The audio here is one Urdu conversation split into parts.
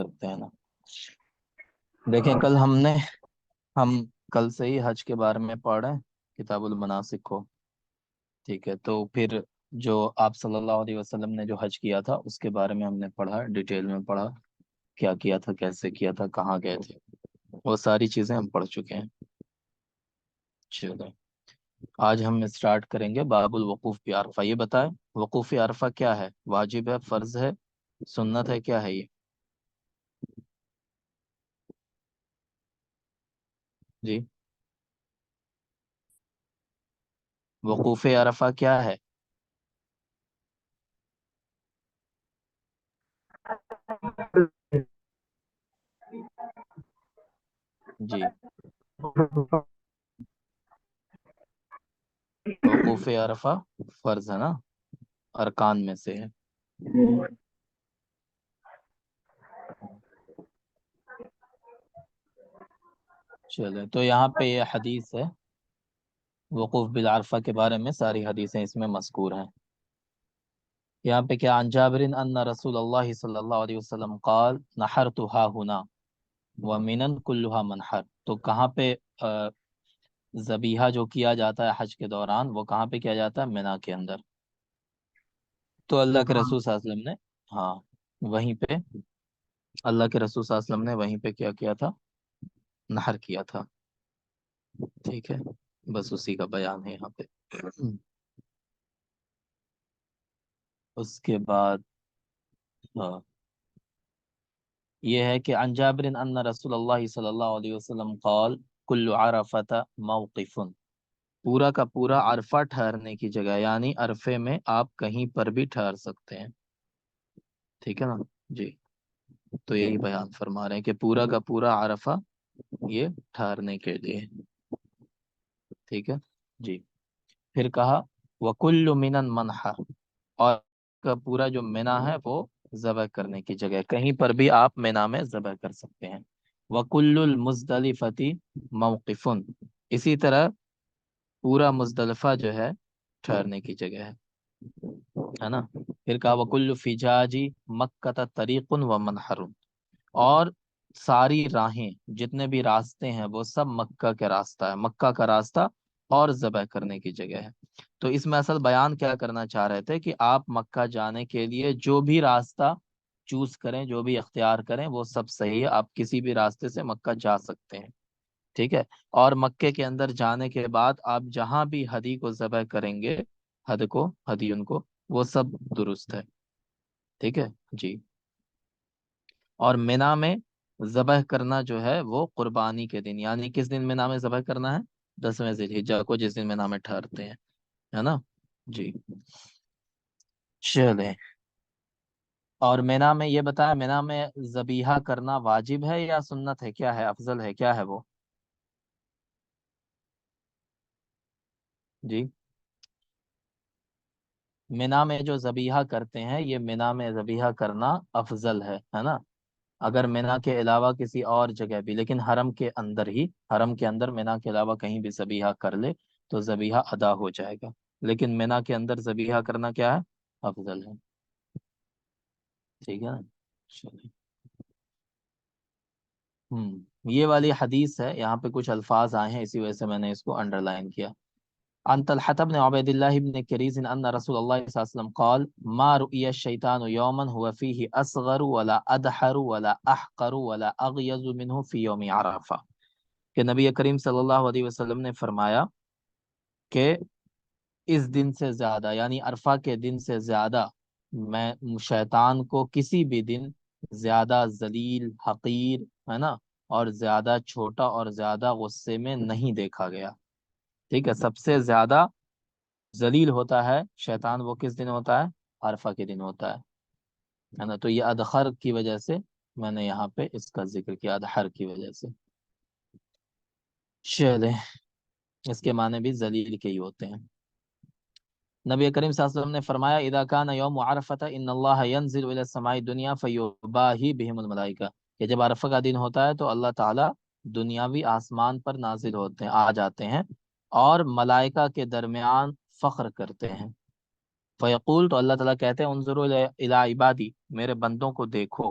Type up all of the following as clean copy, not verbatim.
کرتے ہیں نا۔ دیکھیں ہم کل سے ہی حج کے بارے میں پڑھ رہے ہیں، کتاب المناسک کو، ٹھیک ہے؟ تو پھر جو آپ صلی اللہ علیہ وسلم نے جو حج کیا تھا اس کے بارے میں ہم نے پڑھا، ڈیٹیل میں پڑھا، کیا کیا تھا، کیسے کیا تھا، کہاں گئے تھے، وہ ساری چیزیں ہم پڑھ چکے ہیں۔ چلو آج ہم اسٹارٹ کریں گے باب الوقوف بعرفہ۔ یہ بتائیں وقوف عرفہ کیا ہے؟ واجب ہے، فرض ہے، سنت ہے، کیا ہے یہ؟ جی، وقوف عرفہ کیا ہے؟ جی، وقوف عرفہ فرض ہے نا، ارکان میں سے ہے۔ چلے تو یہاں پہ یہ حدیث ہے وقوف بالعرفہ کے بارے میں، ساری حدیثیں اس میں مذکور ہیں۔ یہاں پہ کیا، عن جابر ان رسول اللہ صلی اللہ علیہ وسلم قال نحرت ها هنا ومنن كلها منحر۔ تو کہاں پہ ذبیحہ جو کیا جاتا ہے حج کے دوران، وہ کہاں پہ کیا جاتا ہے؟ منا کے اندر۔ تو اللہ کے رسول صلی اللہ علیہ وسلم نے، ہاں، وہیں پہ اللہ کے رسول صلی اللہ علیہ وسلم نے وہیں پہ کیا کیا تھا؟ نحر کیا تھا، ٹھیک ہے؟ بس اسی کا بیان ہے یہاں پہ۔ اس کے بعد ہاں، یہ ہے کہ عن جابر ان رسول اللہ صلی اللہ علیہ وسلم قال کل عرفۃ موقف۔ پورا کا پورا عرفہ ٹھہرنے کی جگہ، یعنی عرفے میں آپ کہیں پر بھی ٹھہر سکتے ہیں، ٹھیک ہے نا؟ جی، تو یہی بیان فرما رہے ہیں کہ پورا کا پورا عرفہ یہ ٹھہرنے کے لیے، ٹھیک ہے جی۔ پھر کہا وَكُلُّ مِنًا مَنْحَرٌ، اور کا پورا جو منا ہے وہ ذبح کرنے کی جگہ، کہیں پر بھی آپ منا میں ذبح کر سکتے ہیں۔ وَكُلُّ الْمُزْدَلِفَةِ مَوْقِفٌ، اسی طرح پورا مزدلفہ جو ہے ٹھہرنے کی جگہ ہے نا۔ پھر کہا وَكُلُّ فِجَاجِ مَكَّةَ طَرِيقٌ وَمَنْحَرٌ، اور ساری راہیں، جتنے بھی راستے ہیں وہ سب مکہ کے راستہ ہے، مکہ کا راستہ اور ذبح کرنے کی جگہ ہے۔ تو اس میں اصل بیان کیا کرنا چاہ رہے تھے کہ آپ مکہ جانے کے لیے جو بھی راستہ چوز کریں، جو بھی اختیار کریں، وہ سب صحیح ہے، آپ کسی بھی راستے سے مکہ جا سکتے ہیں، ٹھیک ہے؟ اور مکے کے اندر جانے کے بعد آپ جہاں بھی ہدی کو ذبح کریں گے، ہدی ان کو، وہ سب درست ہے، ٹھیک ہے جی۔ اور منا میں ذبح کرنا جو ہے وہ قربانی کے دن، یعنی کس دن منا میں ذبح کرنا ہے؟ 10ویں ذی الحجہ کو، جس دن منا میں ٹھہرتے ہیں، ہے نا جی۔ چلیں، اور منا میں یہ بتایا، منا میں ذبیحہ کرنا واجب ہے یا سنت ہے؟ کیا ہے افضل ہے؟ کیا ہے وہ؟ جی، منا میں جو ذبیحہ کرتے ہیں، یہ منا میں ذبیحہ کرنا افضل ہے نا۔ اگر منا کے علاوہ کسی اور جگہ بھی، لیکن حرم کے اندر ہی، حرم کے اندر منا کے علاوہ کہیں بھی ذبیحہ کر لے تو ذبیحہ ادا ہو جائے گا، لیکن منا کے اندر ذبیحہ کرنا کیا ہے؟ افضل ہے، ٹھیک ہے نا؟ چلیے، یہ والی حدیث ہے، یہاں پہ کچھ الفاظ آئے ہیں، اسی وجہ سے میں نے اس کو انڈر لائن کیا۔ عن طلحة بن عبيد الله بن كريز أن رسول الله صلى الله عليه وسلم قال ما رؤي الشيطان يوما هو فيه أصغر ولا أدحر ولا أحقر ولا أغيظ منه في يوم عرفة، کہ نبی کریم صلی اللہ علیہ وسلم نے فرمایا کہ اس دن سے زیادہ، یعنی عرفہ کے دن سے زیادہ، میں شیطان کو کسی بھی دن زیادہ ذلیل، حقیر، ہے نا، اور زیادہ چھوٹا اور زیادہ غصے میں نہیں دیکھا گیا، ٹھیک ہے؟ سب سے زیادہ ذلیل ہوتا ہے شیطان، وہ کس دن ہوتا ہے؟ عرفہ کے دن ہوتا ہے نا۔ تو یہ ادخر کی وجہ سے میں نے یہاں پہ اس کا ذکر کیا، ادحر کی وجہ سے۔ چلیں، اس کے معنی بھی ذلیل کے ہی ہوتے ہیں۔ نبی کریم صلی اللہ علیہ وسلم نے فرمایا اذا کان یوم عرفہ ان اللہ ينزل الى السماء الدنیا فیباہی بہم الملائکہ، کہ جب عرفہ کا دن ہوتا ہے تو اللہ تعالیٰ دنیاوی آسمان پر نازل ہوتے ہیں، آ جاتے ہیں، اور ملائکہ کے درمیان فخر کرتے ہیں۔ فیقول، تو اللہ تعالیٰ کہتے ہیں انظروا الی عبادی، میرے بندوں کو دیکھو،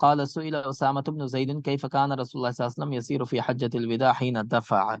قال سئل أسامة بن زيد كيف كان رسول الله صلى الله عليه وسلم يسير في حجة الوداع حين دفع،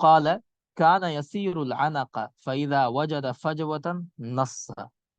قال كان يسير العنق فإذا وجد فجوة نص،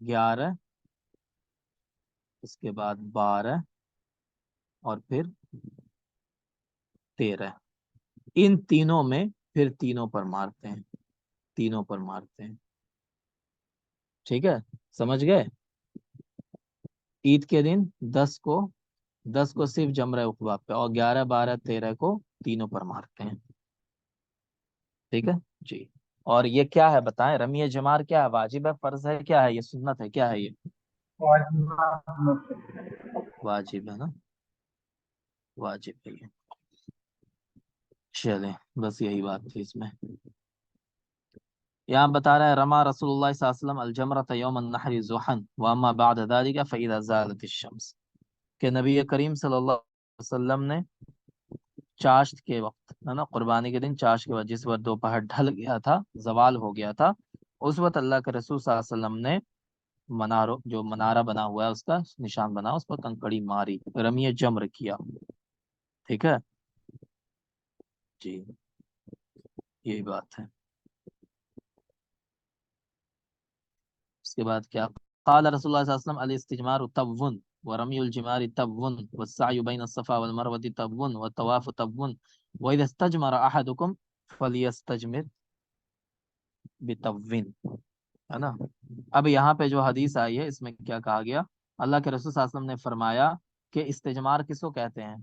11 اس کے بعد 12 اور پھر 13. ان تینوں میں پھر تینوں پر مارتے ہیں، تینوں پر مارتے ہیں. ٹھیک ہے، سمجھ گئے؟ عید کے دن 10 کو صرف جمرہ عقبہ پہ، اور 11 12 13 کو تینوں پر مارتے ہیں. ٹھیک ہے جی. اور یہ کیا ہے بتائیں، رمی جمار کیا ہے؟ واجب ہے، فرض ہے، کیا ہے یہ؟ سنت ہے، کیا ہے یہ؟ واجب ہے نا، واجب ہے یہ. چلیں، بس یہی بات تھی اس میں. یہاں بتا رہا ہے رما رسول اللہ صلی اللہ علیہ وسلم الجمرۃ یوم النحر ضحا واما بعد ذلك فاذا زالت الشمس، کہ نبی کریم صلی اللہ علیہ وسلم نے چاشت کے وقت، ہے نا، قربانی کے دن چاشت کے وقت، جس وقت دوپہر ڈھل گیا تھا، زوال ہو گیا تھا، اس وقت اللہ کے رسول صلی اللہ علیہ وسلم نے جو منارہ بنا ہوا ہے اس کا نشان بنا، اس پر کنکڑی ماری، رمی جمر کیا. ٹھیک ہے جی، یہی بات ہے. اس کے بعد کیا؟ قال رسول اللہ صلی اللہ علیہ وسلم الاستجمار تبون ورمی الجمار تبون والسعی بین الصفا والمروہ تبون والطواف تبون واذا استجمر احدکم فلیستجمر بتبون، ہے نا. اب یہاں پہ جو حدیث آئی ہے اس میں کیا کہا گیا؟ اللہ کے رسول صلی اللہ علیہ وسلم نے فرمایا کہ استجمار کس کو کہتے ہیں؟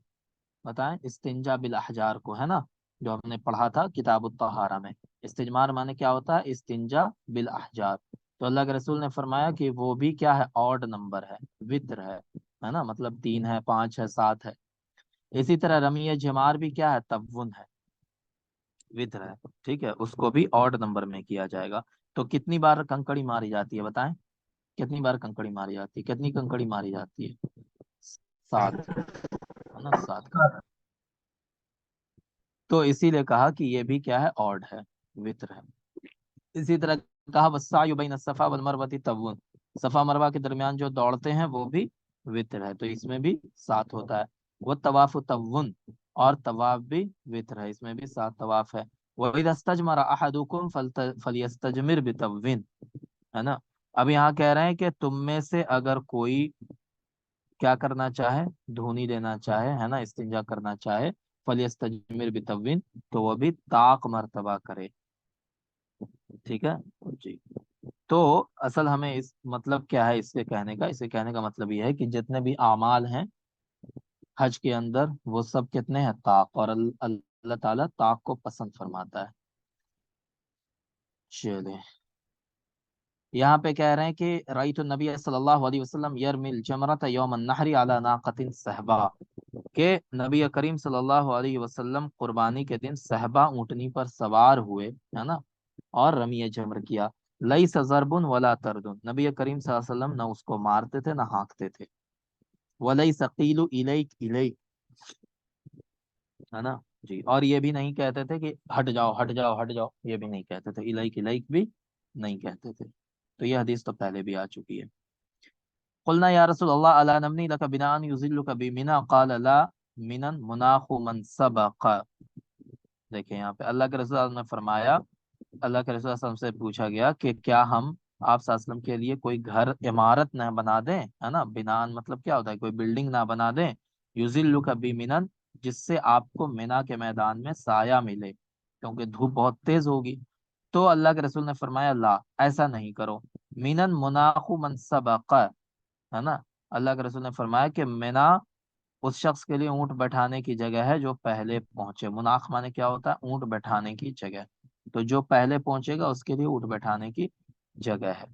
بتائیں. استنجا بالاحجار کو، ہے نا، جو ہم نے پڑھا تھا کتاب الطہارہ میں. استجمار معنی کیا ہوتا ہے؟ استنجا بالاحجار. تو اللہ کے رسول نے فرمایا کہ وہ بھی کیا ہے؟ آڈ نمبر ہے، وتر ہے نا، مطلب 3 ہے، 5 ہے، 7 ہے. اسی طرح رمی جمار بھی کیا ہے؟ تبون ہے، وتر ہے. ٹھیک ہے، اس کو بھی آڈ نمبر میں کیا جائے گا. تو کتنی بار کنکڑی ماری جاتی ہے بتائیں؟ کتنی بار کنکڑی ماری جاتی ہے؟ کتنی کنکڑی ماری جاتی ہے؟ 7، ہے نا، 7 کنکڑی. تو اسی لیے کہا کہ یہ بھی کیا ہے؟ آڈ ہے، وتر ہے. اسی طرح کہا والسعی بین الصفا والمروہ تبون، صفا مروہ کے درمیان جو دوڑتے ہیں وہ بھی وتر ہے، تو اس میں بھی 7 ہوتا ہے. وہ طواف تبون، اور طواف بھی وتر ہے، اس میں بھی 7 طواف ہے. وَإِذَا اسْتَجْمَرَ أَحَدُكُمْ فَلْيَسْتَجْمِرْ بِتَبْوٍ، ہے نا. اب یہاں کہہ رہے ہیں کہ تم میں سے اگر کوئی کیا کرنا چاہے؟ دھونی لینا چاہے، ہے نا، استنجا کرنا چاہے، فَلْيَسْتَجْمِرْ بِتَبْوٍ، تو وہ بھی طاق مرتبہ کرے. ٹھیک ہے جی. تو اصل ہمیں اس مطلب کیا ہے اس کے کہنے کا؟ اسے کہنے کا مطلب یہ ہے کہ جتنے بھی اعمال ہیں حج کے اندر وہ سب کتنے ہیں؟ طاق، اور اللہ تعالیٰ طاق کو پسند فرماتا ہے. چلیں، یہاں پہ کہہ رہے ہیں کہ رأیت النبی صلی اللہ علیہ وسلم یرمی الجمرۃ یوم النحر علی ناقۃ صہبا، کہ نبی کریم صلی اللہ علیہ وسلم قربانی کے دن صہبا اونٹنی پر سوار ہوئے، ہے نا، اور رمی جمر کیا. لیس ضرب ولا تردن، نبی کریم صلی اللہ علیہ وسلم نہ اس کو مارتے تھے نہ ہانکتے تھے. ولیس قیل الیک الیک، ہے نا جی. اور یہ بھی نہیں کہتے تھے کہ ہٹ جاؤ ہٹ جاؤ ہٹ جاؤ، یہ بھی نہیں کہتے تھے. الیک الیک بھی نہیں کہتے تھے. تو یہ حدیث تو پہلے بھی آ چکی ہے. قلنا یا رسول اللہ الا نبنی لک بناء یذلک بمنا قال لا منن مناخ من سبق. دیکھیں یہاں پہ اللہ کے رسول صلی اللہ علیہ وسلم نے فرمایا، اللہ کے رسول صلی اللہ علیہ وسلم سے پوچھا گیا کہ کیا ہم آپ صلی اللہ علیہ وسلم کے لیے کوئی گھر، عمارت نہ بنا دیں، ہے نا، بنان مطلب کیا ہوتا ہے؟ کوئی بلڈنگ نہ بنا دیں، یذلک بمنن، جس سے آپ کو مینا کے میدان میں سایہ ملے، کیونکہ دھوپ بہت تیز ہوگی. تو اللہ کے رسول نے فرمایا لا، ایسا نہیں کرو. منن مناخ من سبق، ہے نا، اللہ کے رسول نے فرمایا کہ مینا اس شخص کے لیے اونٹ بیٹھانے کی جگہ ہے جو پہلے پہنچے. مناخ مانے کیا ہوتا ہے؟ اونٹ بیٹھانے کی جگہ. تو جو پہلے پہنچے گا اس کے لیے اونٹ بیٹھانے کی جگہ ہے.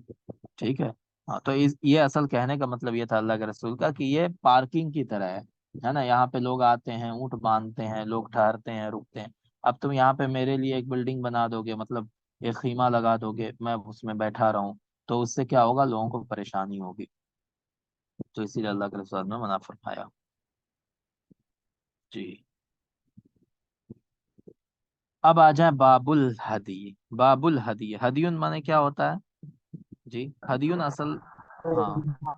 ٹھیک ہے ہاں. تو یہ اصل کہنے کا مطلب یہ تھا اللہ کے رسول کا کہ یہ پارکنگ کی طرح ہے نا. یہاں پہ لوگ آتے ہیں، اونٹ باندھتے ہیں، لوگ ٹھہرتے ہیں، رکتے ہیں. اب تم یہاں پہ میرے لیے ایک بلڈنگ بنا دو گے، مطلب ایک خیمہ لگا دو گے، میں اس میں بیٹھا رہوں، تو اس سے کیا ہوگا؟ لوگوں کو پریشانی ہوگی. تو اسی لیے اللہ کے رسول نے منع فرمایا. جی. اب آ جائیں باب الحدی. باب الحدی، ہدیون مانے کیا ہوتا ہے جی؟ ہدیون اصل، ہاں،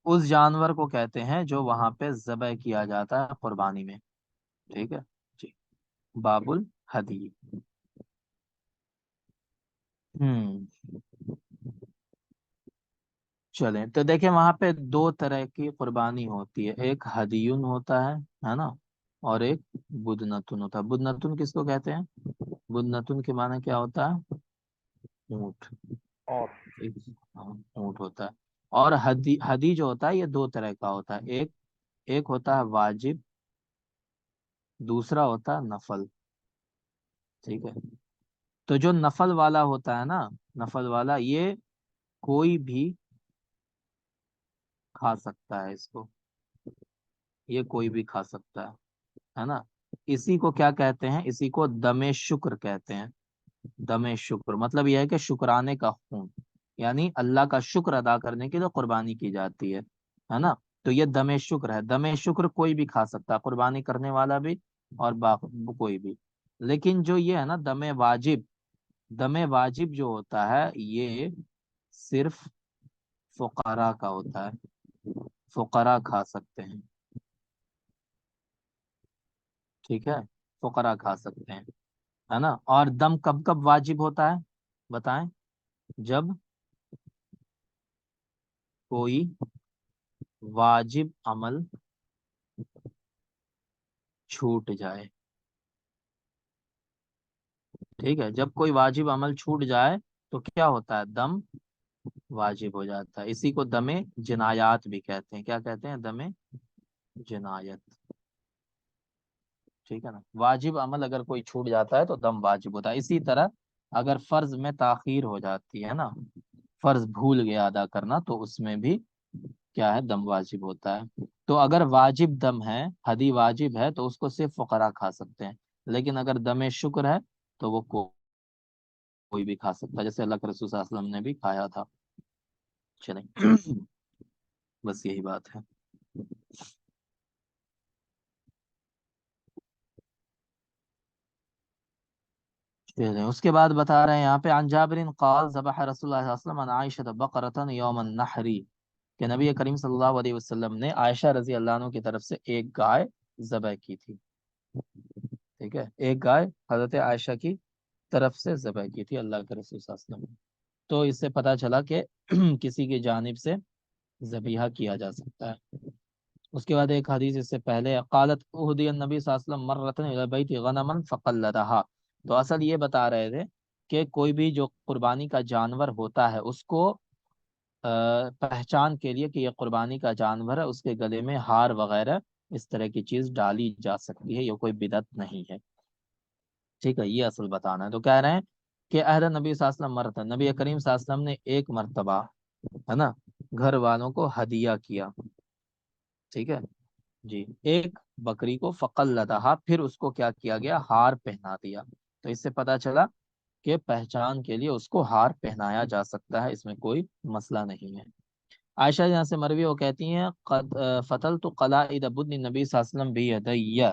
اس جانور کو کہتے ہیں جو وہاں پہ ذبح کیا جاتا ہے قربانی میں. ٹھیک ہے جی. باب الحدی. ہم چلیں تو دیکھیں وہاں پہ دو طرح کی قربانی ہوتی ہے، ایک ہدیون ہوتا ہے نا، اور ایک بدنتن ہوتا ہے۔ بدنتن کس کو کہتے ہیں؟ بدنتن کے معنی کیا ہوتا ہے؟ اونٹ۔ اور ٹھیک ہے؟ ہاں، اونٹ ہوتا ہے۔ اور ہدی جو ہوتا ہے یہ دو طرح کا ہوتا ہے، ایک ہوتا ہے واجب، دوسرا ہوتا ہے نفل۔ ٹھیک ہے؟ تو جو نفل والا ہوتا ہے نا، نفل والا یہ کوئی بھی کھا سکتا ہے، اس کو یہ کوئی بھی کھا سکتا ہے نا۔ اسی کو کیا کہتے ہیں؟ اسی کو دم شکر کہتے ہیں۔ دم شکر مطلب یہ ہے کہ شکرانے کا خون، یعنی اللہ کا شکر ادا کرنے کے لیے قربانی کی جاتی ہے نا۔ تو یہ دم شکر ہے، دم شکر کوئی بھی کھا سکتا ہے، قربانی کرنے والا بھی اور کوئی بھی۔ لیکن جو یہ ہے نا دم واجب، دم واجب جو ہوتا ہے یہ صرف فقراء کا ہوتا ہے، فقراء کھا سکتے ہیں۔ ٹھیک ہے؟ فقراء کھا سکتے ہیں، ہے نا۔ اور دم کب کب واجب ہوتا ہے بتائیں؟ جب کوئی واجب عمل چھوٹ جائے۔ ٹھیک ہے؟ جب کوئی واجب عمل چھوٹ جائے تو کیا ہوتا ہے؟ دم واجب ہو جاتا ہے۔ اسی کو دم جنایات بھی کہتے ہیں۔ کیا کہتے ہیں؟ دم جنایت۔ ٹھیک ہے نا؟ واجب عمل اگر کوئی چھوٹ جاتا ہے تو دم واجب ہوتا ہے۔ اسی طرح اگر فرض میں تاخیر ہو جاتی ہے نا، فرض بھول گیا ادا کرنا، تو اس میں بھی کیا ہے؟ دم واجب ہوتا ہے۔ تو اگر واجب دم ہے، ہدی واجب ہے، تو اس کو صرف فقراء کھا سکتے ہیں۔ لیکن اگر دم شکر ہے تو وہ کوئی بھی کھا سکتا ہے، جیسے اللہ کے رسول صلی اللہ علیہ وسلم نے بھی کھایا تھا۔ چلیں بس یہی بات ہے۔ اس کے بعد بتا رہے ہیں یہاں پہ، عن جابر قال ذبح رسول اللہ صلی اللہ علیہ وسلم عن عائشہ بقرۃ یوم النحر، کہ نبی کریم صلی اللہ علیہ وسلم نے عائشہ رضی اللہ عنہ کی طرف سے ایک گائے ذبح کی تھی۔ ٹھیک ہے؟ ایک گائے حضرت عائشہ کی طرف سے ذبح کی تھی اللہ کے رسول صلی اللہ علیہ وسلم نے۔ تو اس سے پتہ چلا کہ کسی کی جانب سے ذبیحہ کیا جا سکتا ہے۔ اس کے بعد ایک حدیث اس سے پہلے، قالت اہدی النبی صلی اللہ علیہ وسلم مرۃ الی البیت غنما فقلدها، تو اصل یہ بتا رہے تھے کہ کوئی بھی جو قربانی کا جانور ہوتا ہے اس کو پہچان کے لیے کہ یہ قربانی کا جانور ہے، اس کے گلے میں ہار وغیرہ اس طرح کی چیز ڈالی جا سکتی ہے، یہ کوئی بدعت نہیں ہے۔ ٹھیک ہے؟ یہ اصل بتانا ہے۔ تو کہہ رہے ہیں کہ عہد نبی صلی اللہ علیہ وسلم مرتبہ، نبی کریم صلی اللہ علیہ وسلم نے ایک مرتبہ ہے نا گھر والوں کو ہدیہ کیا۔ ٹھیک ہے جی، ایک بکری کو فقل لدہا، پھر اس کو کیا کیا گیا؟ ہار پہنا دیا۔ تو اس سے پتا چلا کہ پہچان کے لیے اس کو ہار پہنایا جا سکتا ہے، اس میں کوئی مسئلہ نہیں ہے۔ عائشہ جہاں سے مروی وہ کہتی ہیں قد فتل تو قلائد بدن نبی صلی اللہ علیہ وسلم بیدیہ،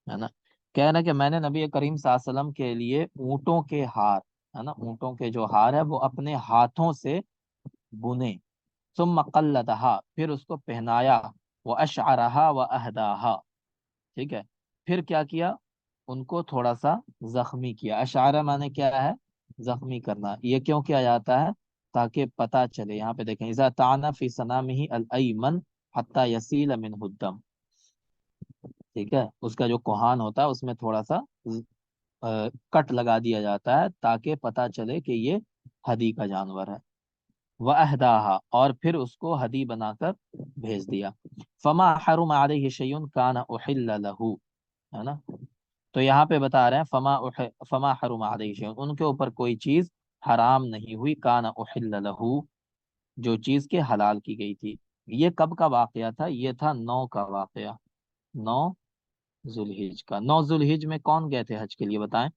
ہے نا، کہنا کہ میں نے نبی کریم صلی اللہ علیہ وسلم کے لیے اونٹوں کے ہار، ہے نا، اونٹوں کے جو ہار ہے وہ اپنے ہاتھوں سے بنے، ثم قلدہا، پھر اس کو پہنایا، واشعرہا واہداہا، ٹھیک ہے، پھر کیا کیا؟ ان کو تھوڑا سا زخمی کیا۔ اشعرہ معنی کیا ہے؟ زخمی کرنا۔ یہ کیوں کیا جاتا ہے؟ تاکہ پتہ چلے، یہاں پہ دیکھیں، اذا طعن فی صنامہ الایمن حتی یسیل منہ الدم، ٹھیک ہے، اس کا جو کوہان ہوتا ہے اس میں تھوڑا سا کٹ لگا دیا جاتا ہے تاکہ پتہ چلے کہ یہ ہدی کا جانور ہے۔ وَأَهْدَاهَا، اور پھر اس کو ہدی بنا کر بھیج دیا۔ فَمَا حَرُمَ عَلَيْهِ شَيْءٌ كَانَ أُحِلَّ لَهُ، ہے نا۔ تو یہاں پہ بتا رہے ہیں فَمَا حَرُمَ عَلَيْهِ شَيْءٌ، ان کے اوپر کوئی چیز حرام نہیں ہوئی، كَانَ أُحِلَّ لَهُ، جو چیز کے حلال کی گئی تھی۔ یہ کب کا واقعہ تھا؟ یہ تھا 9 کا واقعہ، 9 ذوالحج کا۔ 9 ذوالحج میں کون گئے تھے حج کے لیے بتائیں؟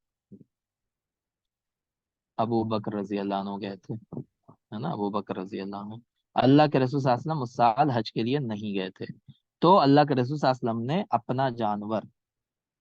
ابو بکر رضی اللہ عنہ گئے تھے، ہے نا، ابو بکر رضی اللہ عنہ۔ اللہ کے رسول صلی اللہ علیہ وسلم اس سال حج کے لیے نہیں گئے تھے، تو اللہ کے رسول صلی اللہ علیہ وسلم نے اپنا جانور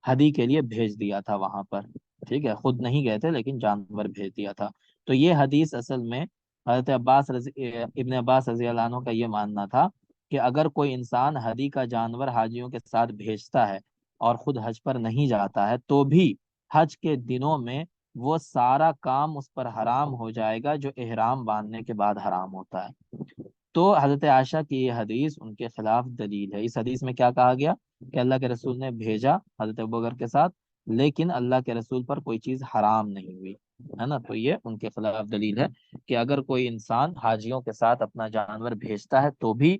ہدی کے لیے بھیج دیا تھا وہاں پر۔ ٹھیک ہے، خود نہیں گئے تھے لیکن جانور بھیج دیا تھا۔ تو یہ حدیث اصل میں حضرت ابن عباس رضی اللہ عنہ کا یہ ماننا تھا کہ اگر کوئی انسان ہدی کا جانور حاجیوں کے ساتھ بھیجتا ہے اور خود حج پر نہیں جاتا ہے تو بھی حج کے دنوں میں وہ سارا کام اس پر حرام ہو جائے گا جو احرام باندھنے کے بعد حرام ہوتا ہے۔ تو حضرت عائشہ کی یہ حدیث ان کے خلاف دلیل ہے۔ اس حدیث میں کیا کہا گیا کہ اللہ کے رسول نے بھیجا حضرت ابوبکر کے ساتھ، لیکن اللہ کے رسول پر کوئی چیز حرام نہیں ہوئی، ہے نا؟ تو یہ ان کے خلاف دلیل ہے کہ اگر کوئی انسان حاجیوں کے ساتھ اپنا جانور بھیجتا ہے تو بھی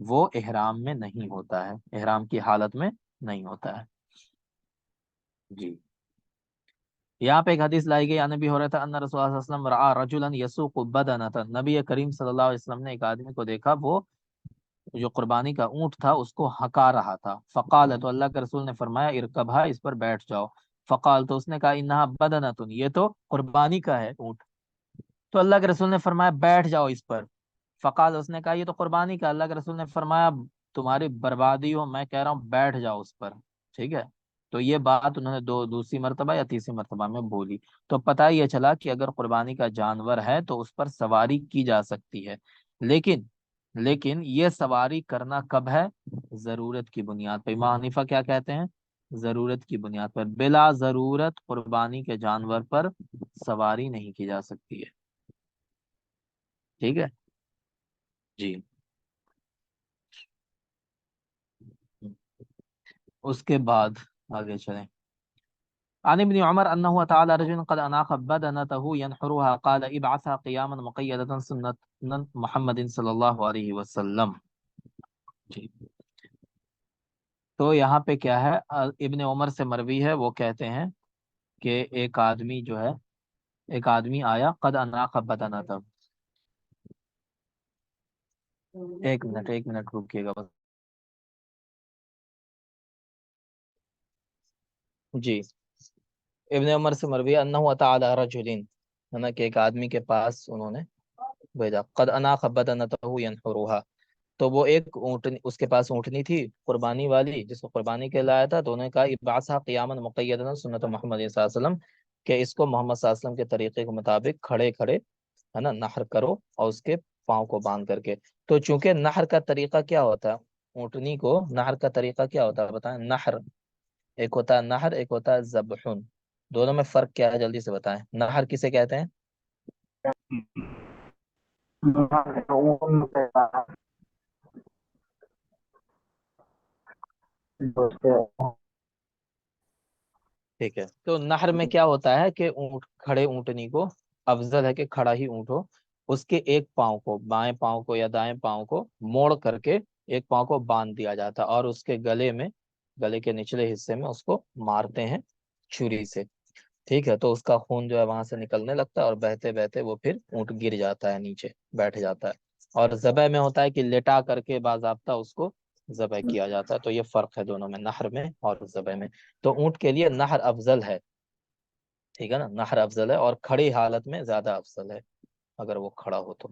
وہ احرام میں نہیں ہوتا ہے، احرام کی حالت میں نہیں ہوتا ہے۔ جی، یہاں پہ ایک حدیث لائی گئی، نبی ہو رہا تھا ان رسول اللہ صلی اللہ علیہ وسلم رعا رجلا یسوق بدنۃ، نبی کریم صلی اللہ علیہ وسلم نے ایک آدمی کو دیکھا، وہ جو قربانی کا اونٹ تھا اس کو ہکا رہا تھا۔ فقال، تو اللہ کے رسول نے فرمایا ارکبھا، اس پر بیٹھ جاؤ۔ فقال، تو اس نے کہا انہا بدنۃ، یہ تو قربانی کا ہے اونٹ۔ تو اللہ کے رسول نے فرمایا بیٹھ جاؤ اس پر۔ فقال، اس نے کہا یہ تو قربانی کا۔ اللہ کے رسول نے فرمایا تمہاری بربادی ہو، میں کہہ رہا ہوں بیٹھ جاؤ اس پر، ٹھیک ہے؟ تو یہ بات انہوں نے دوسری مرتبہ یا تیسری مرتبہ میں بولی۔ تو پتہ یہ چلا کہ اگر قربانی کا جانور ہے تو اس پر سواری کی جا سکتی ہے، لیکن یہ سواری کرنا کب ہے؟ ضرورت کی بنیاد پہ۔ امام حنیفہ کیا کہتے ہیں؟ ضرورت کی بنیاد پر، بلا ضرورت قربانی کے جانور پر سواری نہیں کی جا سکتی ہے، ٹھیک ہے جی۔ اس کے بعد آگے چلیں۔ عن ابن عمر انه تعالى رجل قد اناق بدنته ينحرها قال ابعثها قياما مقيدة سنة محمد صلی اللہ علیہ وسلم۔ جی، تو یہاں پہ کیا ہے؟ ابن عمر سے مروی ہے، وہ کہتے ہیں کہ ایک آدمی جو ہے، ایک آدمی آیا، قد اناق بدنته، ایک منٹ رکیے گا بس۔ جی، ابن عمر سے مروی ہے انه تعالی رجل، ہے نا، کہ ایک آدمی کے پاس انہوں نے بھیجا، قد اناق بدنته ينحرها، تو وہ ایک اونٹنی، اس کے پاس اونٹنی تھی قربانی والی جس کو قربانی کے لایا تھا، تو انہوں نے کہا ابعثها قیاما مقیدا سنت محمد صلی اللہ علیہ وسلم، کہ اس کو محمد صلی اللہ علیہ وسلم کے طریقے کے مطابق کھڑے کھڑے، ہے نا، نحر کرو، اور اس کے پاؤں کو باندھ کر کے۔ تو چونکہ نحر کا طریقہ کیا ہوتا ہے، اونٹنی کو نحر کا طریقہ کیا ہوتا ہے بتائیں؟ نحر ایک ہوتا ہے نحر، ایک ہوتا ہے ذبحن، دونوں میں فرق کیا ہے جلدی سے بتائیں؟ نحر کسے کہتے ہیں؟ ٹھیک ہے، تو نہر میں کیا ہوتا ہے کہ اونٹ، کھڑے اونٹنی کو افضل ہے کہ کھڑا ہی اونٹ ہو، اس کے ایک پاؤں کو، بائیں پاؤں کو یا دائیں پاؤں کو موڑ کر کے ایک پاؤں کو باندھ دیا جاتا ہے، اور اس کے گلے میں، گلے کے نچلے حصے میں اس کو مارتے ہیں چھری سے، ٹھیک ہے؟ تو اس کا خون جو ہے وہاں سے نکلنے لگتا ہے، اور بہتے بہتے وہ پھر اونٹ گر جاتا ہے نیچے، بیٹھ جاتا ہے۔ اور ذبح میں ہوتا ہے کہ لٹا کر کے باضابطہ اس کو ذبح کیا جاتا ہے۔ تو یہ فرق ہے دونوں میں، نحر میں اور ذبح میں۔ تو اونٹ کے لیے نحر افضل ہے، ٹھیک ہے نا، نحر افضل ہے، اور کھڑی حالت میں زیادہ افضل ہے اگر وہ کھڑا ہو تو۔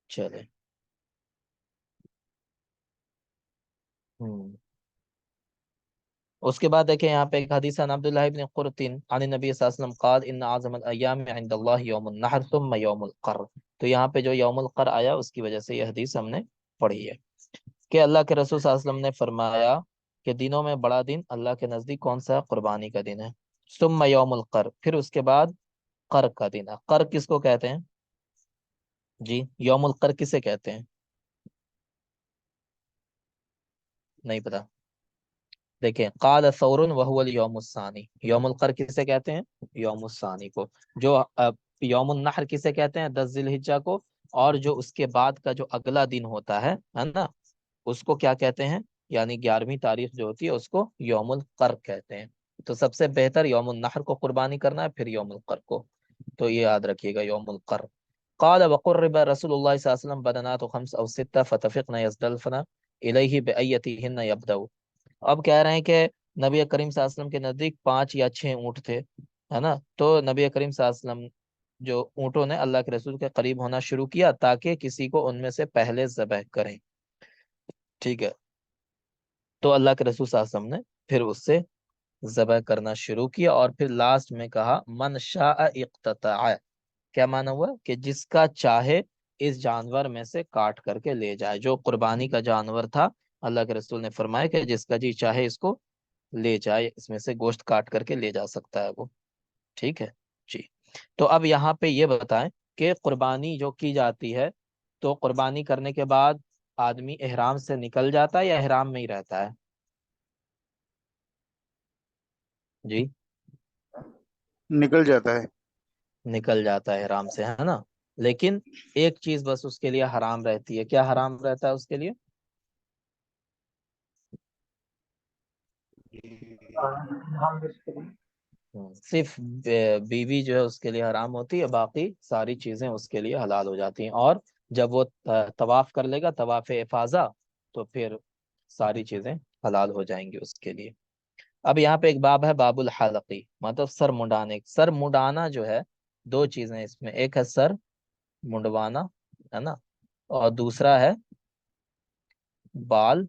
چلے اس کے بعد دیکھیں یہاں پہ ایک حدیث عن عبداللہ ابن قرط عن النبی صلی اللہ علیہ وسلم قال ان اعظم الایام عند اللہ یوم النحر ثم یوم القر۔ تو یہاں پہ جو یوم القر آیا اس کی وجہ سے یہ حدیث ہم نے پڑھی ہے، کہ اللہ کے رسول صلی اللہ علیہ وسلم نے فرمایا کہ دنوں میں بڑا دن اللہ کے نزدیک کون سا ہے؟ قربانی کا دن ہے۔ ثم یوم القر، پھر اس کے بعد قر کا دن ہے۔ قر کس کو کہتے ہیں جی؟ یوم القر کسے کہتے ہیں؟ نہیں پتا؟ دیکھیں، قال ثور وهو اليوم الثانی، یوم القر کسے کہتے ہیں؟ یوم الثانی کو۔ جو یوم النحر کسے کہتے ہیں؟ 10 ذی الحجہ کو۔ اور جو اس کے بعد کا جو اگلا دن ہوتا ہے نا، اس کو کیا کہتے ہیں؟ یعنی 11ویں تاریخ جو ہوتی ہے اس کو یوم القر کہتے ہیں۔ تو سب سے بہتر یوم النحر کو قربانی کرنا ہے، پھر یوم القر کو، تو یہ یاد رکھیے گا، یوم القر۔ قال وقرب رسول اللہ صلی اللہ علیہ وسلم بدنات 5 او 6 فتفقن یزدلفن الیہ بایتہن یبدأ۔ اب کہہ رہے ہیں کہ نبی کریم صلی اللہ علیہ وسلم کے نزدیک 5 یا 6 اونٹ تھے، ہے نا؟ تو نبی کریم صلی اللہ علیہ وسلم جو اونٹوں نے اللہ کے رسول کے قریب ہونا شروع کیا تاکہ کسی کو ان میں سے پہلے ذبح کریں، ٹھیک ہے؟ تو اللہ کے رسول صلی اللہ علیہ وسلم نے پھر اس سے ذبح کرنا شروع کیا، اور پھر لاسٹ میں کہا من شاء اقتطع، کیا معنی ہوا؟ کہ جس کا چاہے اس جانور میں سے کاٹ کر کے لے جائے۔ جو قربانی کا جانور تھا، اللہ کے رسول نے فرمایا کہ جس کا جی چاہے اس کو لے جائے، اس میں سے گوشت کاٹ کر کے لے جا سکتا ہے وہ، ٹھیک ہے جی۔ تو اب یہاں پہ یہ بتائیں کہ قربانی جو کی جاتی ہے تو قربانی کرنے کے بعد آدمی احرام سے نکل جاتا ہے یا احرام میں ہی رہتا ہے؟ جی، نکل جاتا ہے۔ نکل جاتا ہے احرام سے، ہے نا؟ لیکن ایک چیز بس اس کے لیے حرام رہتی ہے، کیا حرام رہتا ہے اس کے لیے؟ صرف بیوی جو ہے اس کے لیے حرام ہوتی ہے، باقی ساری چیزیں اس کے لیے حلال ہو جاتی ہیں۔ اور جب وہ طواف کر لے گا، طواف افاضہ، تو پھر ساری چیزیں حلال ہو جائیں گی اس کے لیے۔ اب یہاں پہ ایک باب ہے، باب الحلقی، مطلب سر مڈانے۔ سر مڈانا جو ہے، دو چیزیں اس میں، ایک ہے سر منڈوانا، ہے نا، اور دوسرا ہے بال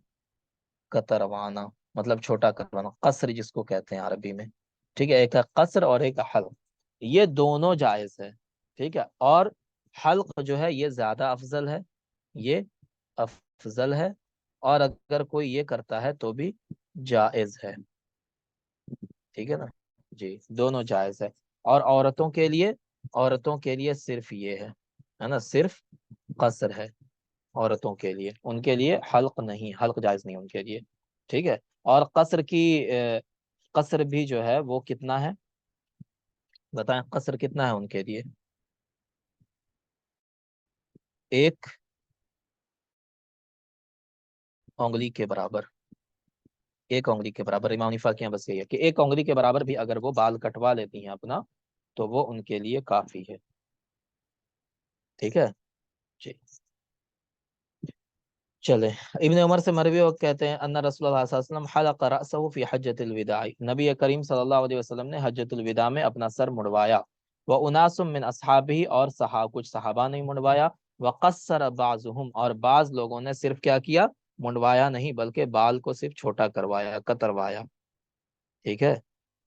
کتروانا، مطلب چھوٹا کروانا، قصر جس کو کہتے ہیں عربی میں۔ ٹھیک ہے، ایک ہے قصر اور ایک ہے حلق، یہ دونوں جائز ہے۔ ٹھیک ہے، اور حلق جو ہے یہ زیادہ افضل ہے، یہ افضل ہے، اور اگر کوئی یہ کرتا ہے تو بھی جائز ہے۔ ٹھیک ہے نا جی، دونوں جائز ہے۔ اور عورتوں کے لیے صرف یہ ہے نا، صرف قصر ہے عورتوں کے لیے، ان کے لیے حلق نہیں، حلق جائز نہیں ان کے لیے۔ ٹھیک ہے، اور قصر بھی جو ہے وہ کتنا ہے بتائیں؟ قصر کتنا ہے ان کے لیے؟ ایک انگلی کے برابر، ایک انگلی کے برابر، امام حنیفہ کے یہاں بس یہی ہے کہ ایک انگلی کے برابر بھی اگر وہ بال کٹوا لیتی ہیں اپنا تو وہ ان کے لیے کافی ہے۔ ٹھیک ہے جی، چلے۔ ابن عمر سے مروی وقت کہتے ہیں ان رسول اللہ صلی اللہ علیہ وسلم حلق رأسه فی حجۃ الوداع، نبی کریم صلی اللہ علیہ وسلم نے حجۃ الوداع میں اپنا سر مڑوایا۔ واناس من اصحابہ، اور کچھ صحابہ نے مڑوایا۔ وقصر بعضهم، اور بعض لوگوں نے صرف کیا کیا؟ منڈوایا نہیں بلکہ بال کو صرف چھوٹا کروایا، کتروایا۔ ٹھیک ہے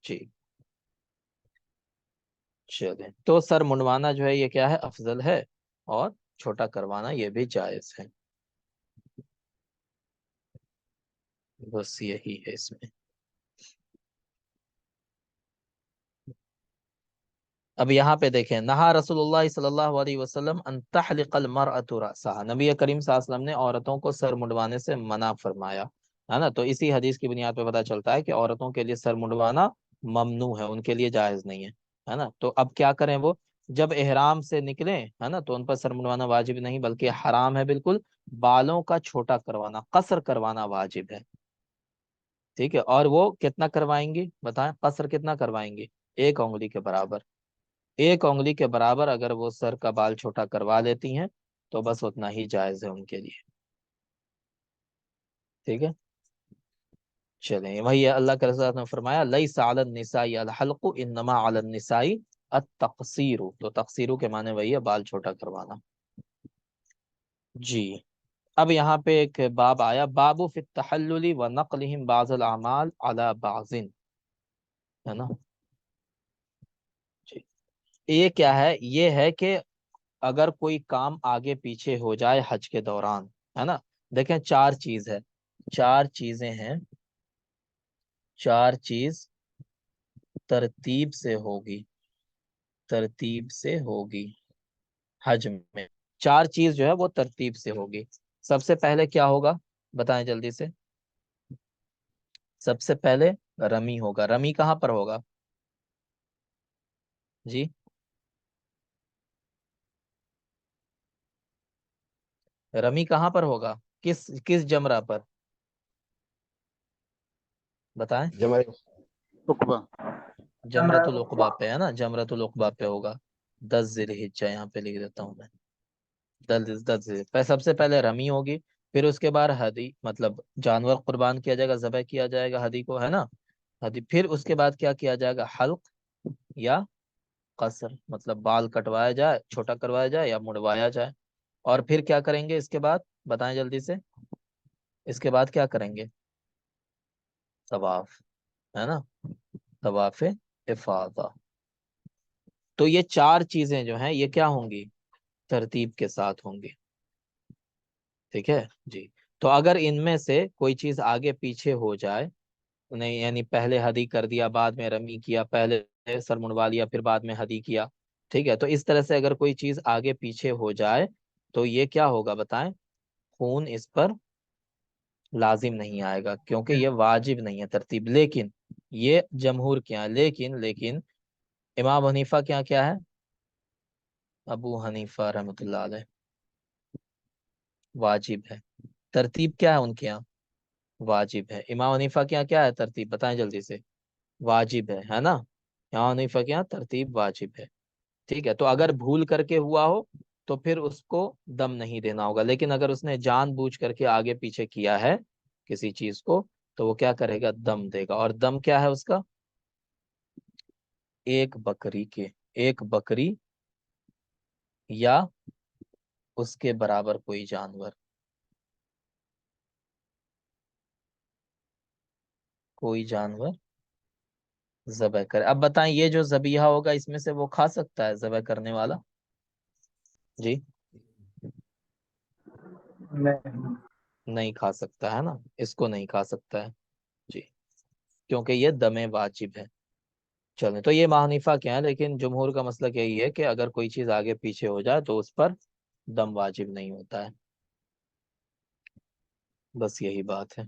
جی، چلیں تو سر منڈوانا جو ہے یہ کیا ہے؟ افضل ہے، اور چھوٹا کروانا یہ بھی جائز ہے۔ بس یہی ہے اس میں۔ اب یہاں پہ دیکھیں، نہا رسول اللہ صلی اللہ علیہ وسلم ان تحلق المرأة رأسها، نبی کریم صلی اللہ علیہ وسلم نے عورتوں کو سر منڈوانے سے منع فرمایا، ہے نا؟ تو اسی حدیث کی بنیاد پہ پتہ چلتا ہے کہ عورتوں کے لیے سر منڈوانا ممنوع ہے، ان کے لیے جائز نہیں ہے نا؟ تو اب کیا کریں؟ وہ جب احرام سے نکلیں، ہے نا، تو ان پر سر منڈوانا واجب نہیں بلکہ حرام ہے بالکل۔ بالوں کا چھوٹا کروانا، قصر کروانا واجب ہے۔ ٹھیک ہے، اور وہ کتنا کروائیں گی بتائیں؟ قصر کتنا کروائیں گی؟ ایک انگلی کے برابر، ایک انگلی کے برابر اگر وہ سر کا بال چھوٹا کروا لیتی ہیں تو بس اتنا ہی جائز ہے ان کے لیے۔ ٹھیک ہے، چلیں وہی اللہ کے رسول نے فرمایا لیس علی النساء الحلق انما علی النساء التقصیر، تو تقصیر کے معنی وہی ہے، بال چھوٹا کروانا۔ جی، اب یہاں پہ ایک باب آیا، باب فی التحلل ونقلہم بعض الاعمال علی بعض، ہے نا جی۔ یہ کیا ہے؟ یہ ہے کہ اگر کوئی کام آگے پیچھے ہو جائے حج کے دوران، ہے نا، دیکھیں چار چیز ہے، چار چیزیں ہیں، چار چیز ترتیب سے ہوگی، ترتیب سے ہوگی حج میں، چار چیز جو ہے وہ ترتیب سے ہوگی۔ سب سے پہلے کیا ہوگا بتائیں جلدی سے؟ سب سے پہلے رمی ہوگا۔ رمی کہاں پر ہوگا جی؟ رمی کہاں پر ہوگا؟ کس جمرہ پر بتائیں؟ رقبہ، جمرۃ العقبہ پہ، ہے نا، جمرۃ العقبہ پہ ہوگا۔ 10 ذی الحجہ یہاں پہ لکھ دیتا ہوں میں، 10 سب سے پہلے رمی ہوگی، پھر اس کے بعد ہدی، مطلب جانور قربان کیا جائے گا، ذبح کیا جائے گا ہدی کو، ہے نا، ہدی۔ پھر اس کے بعد کیا کیا جائے گا؟ حلق یا قصر، مطلب بال کٹوایا جائے، چھوٹا کروایا جائے یا مڑوایا جائے۔ اور پھر کیا کریں گے اس کے بعد بتائیں جلدی سے؟ اس کے بعد کیا کریں گے؟ طواف، ہے نا، طواف افاضہ۔ تو یہ چار چیزیں جو ہیں یہ کیا ہوں گی؟ ترتیب کے ساتھ ہوں گی۔ ٹھیک ہے جی، تو اگر ان میں سے کوئی چیز آگے پیچھے ہو جائے، نہیں یعنی پہلے ہدی کر دیا بعد میں رمی کیا، پہلے سر منڈوا لیا پھر بعد میں ہدی کیا، ٹھیک ہے، تو اس طرح سے اگر کوئی چیز آگے پیچھے ہو جائے تو یہ کیا ہوگا بتائیں؟ خون اس پر لازم نہیں آئے گا کیونکہ یہ واجب نہیں ہے ترتیب. لیکن یہ جمہور کیا ہے، لیکن امام حنیفہ کیا ہے؟ ابو حنیفہ رحمۃ اللہ علیہ واجب ہے. ترتیب کیا ہے ان کے یہاں؟ واجب ہے. امام حنیفہ کیا ہے ترتیب؟ بتائیں جلدی سے. واجب ہے نا. امام حنیفہ کیا ترتیب واجب ہے. ٹھیک ہے، تو اگر بھول کر کے ہوا ہو تو پھر اس کو دم نہیں دینا ہوگا. لیکن اگر اس نے جان بوجھ کر کے آگے پیچھے کیا ہے کسی چیز کو تو وہ کیا کرے گا؟ دم دے گا. اور دم کیا ہے اس کا؟ ایک بکری یا اس کے برابر کوئی جانور. کوئی جانور ذبح کرے. اب بتائیں یہ جو ذبیحہ ہوگا اس میں سے وہ کھا سکتا ہے ذبح کرنے والا؟ جی نہیں. نہیں کھا سکتا ہے نا، اس کو نہیں کھا سکتا ہے. جی کیونکہ یہ دم واجب ہے. چلیں تو یہ حنیفہ کیا ہے، لیکن جمہور کا مسلک یہی ہے کہ اگر کوئی چیز آگے پیچھے ہو جائے تو اس پر دم واجب نہیں ہوتا ہے. بس یہی بات ہے.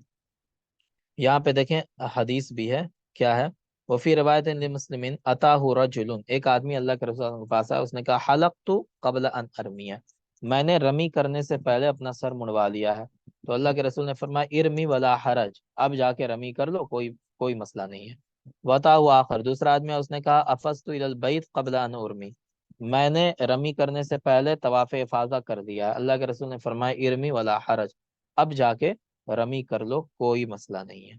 یہاں پہ دیکھیں حدیث بھی ہے. کیا ہے؟ وفی روایت مسلمین اتاہ رجل، ایک آدمی اللہ کے رسول کے پاس آیا، اس نے کہا حلقت قبل ان ارمیہ، میں نے رمی کرنے سے پہلے اپنا سر منڈوا لیا ہے. تو اللہ کے رسول نے فرمایا ارمی ولا حرج، اب جا کے رمی کر لو، کوئی مسئلہ نہیں ہے. وتاہ آخر، دوسرا آدمی اس نے کہا افضت الی البیت قبل ان ارمی، میں نے رمی کرنے سے پہلے طواف افاضہ کر دیا ہے. اللہ کے رسول نے فرمایا ارمی ولا حرج، اب جا کے رمی کر لو، کوئی مسئلہ نہیں ہے.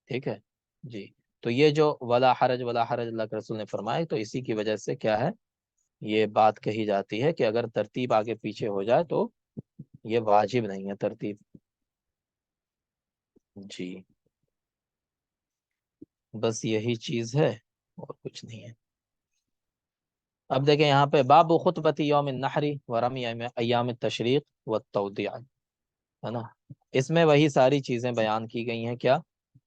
ٹھیک ہے جی. تو یہ جو ولا حرج اللہ کے رسول نے فرمایا، تو اسی کی وجہ سے کیا ہے یہ بات کہی جاتی ہے کہ اگر ترتیب آگے پیچھے ہو جائے تو یہ واجب نہیں ہے ترتیب. جی بس یہی چیز ہے اور کچھ نہیں ہے. اب دیکھیں یہاں پہ باب خطبت یوم النحر ورمی ایام التشریق والتودیع، ہے نا. اس میں وہی ساری چیزیں بیان کی گئی ہیں. کیا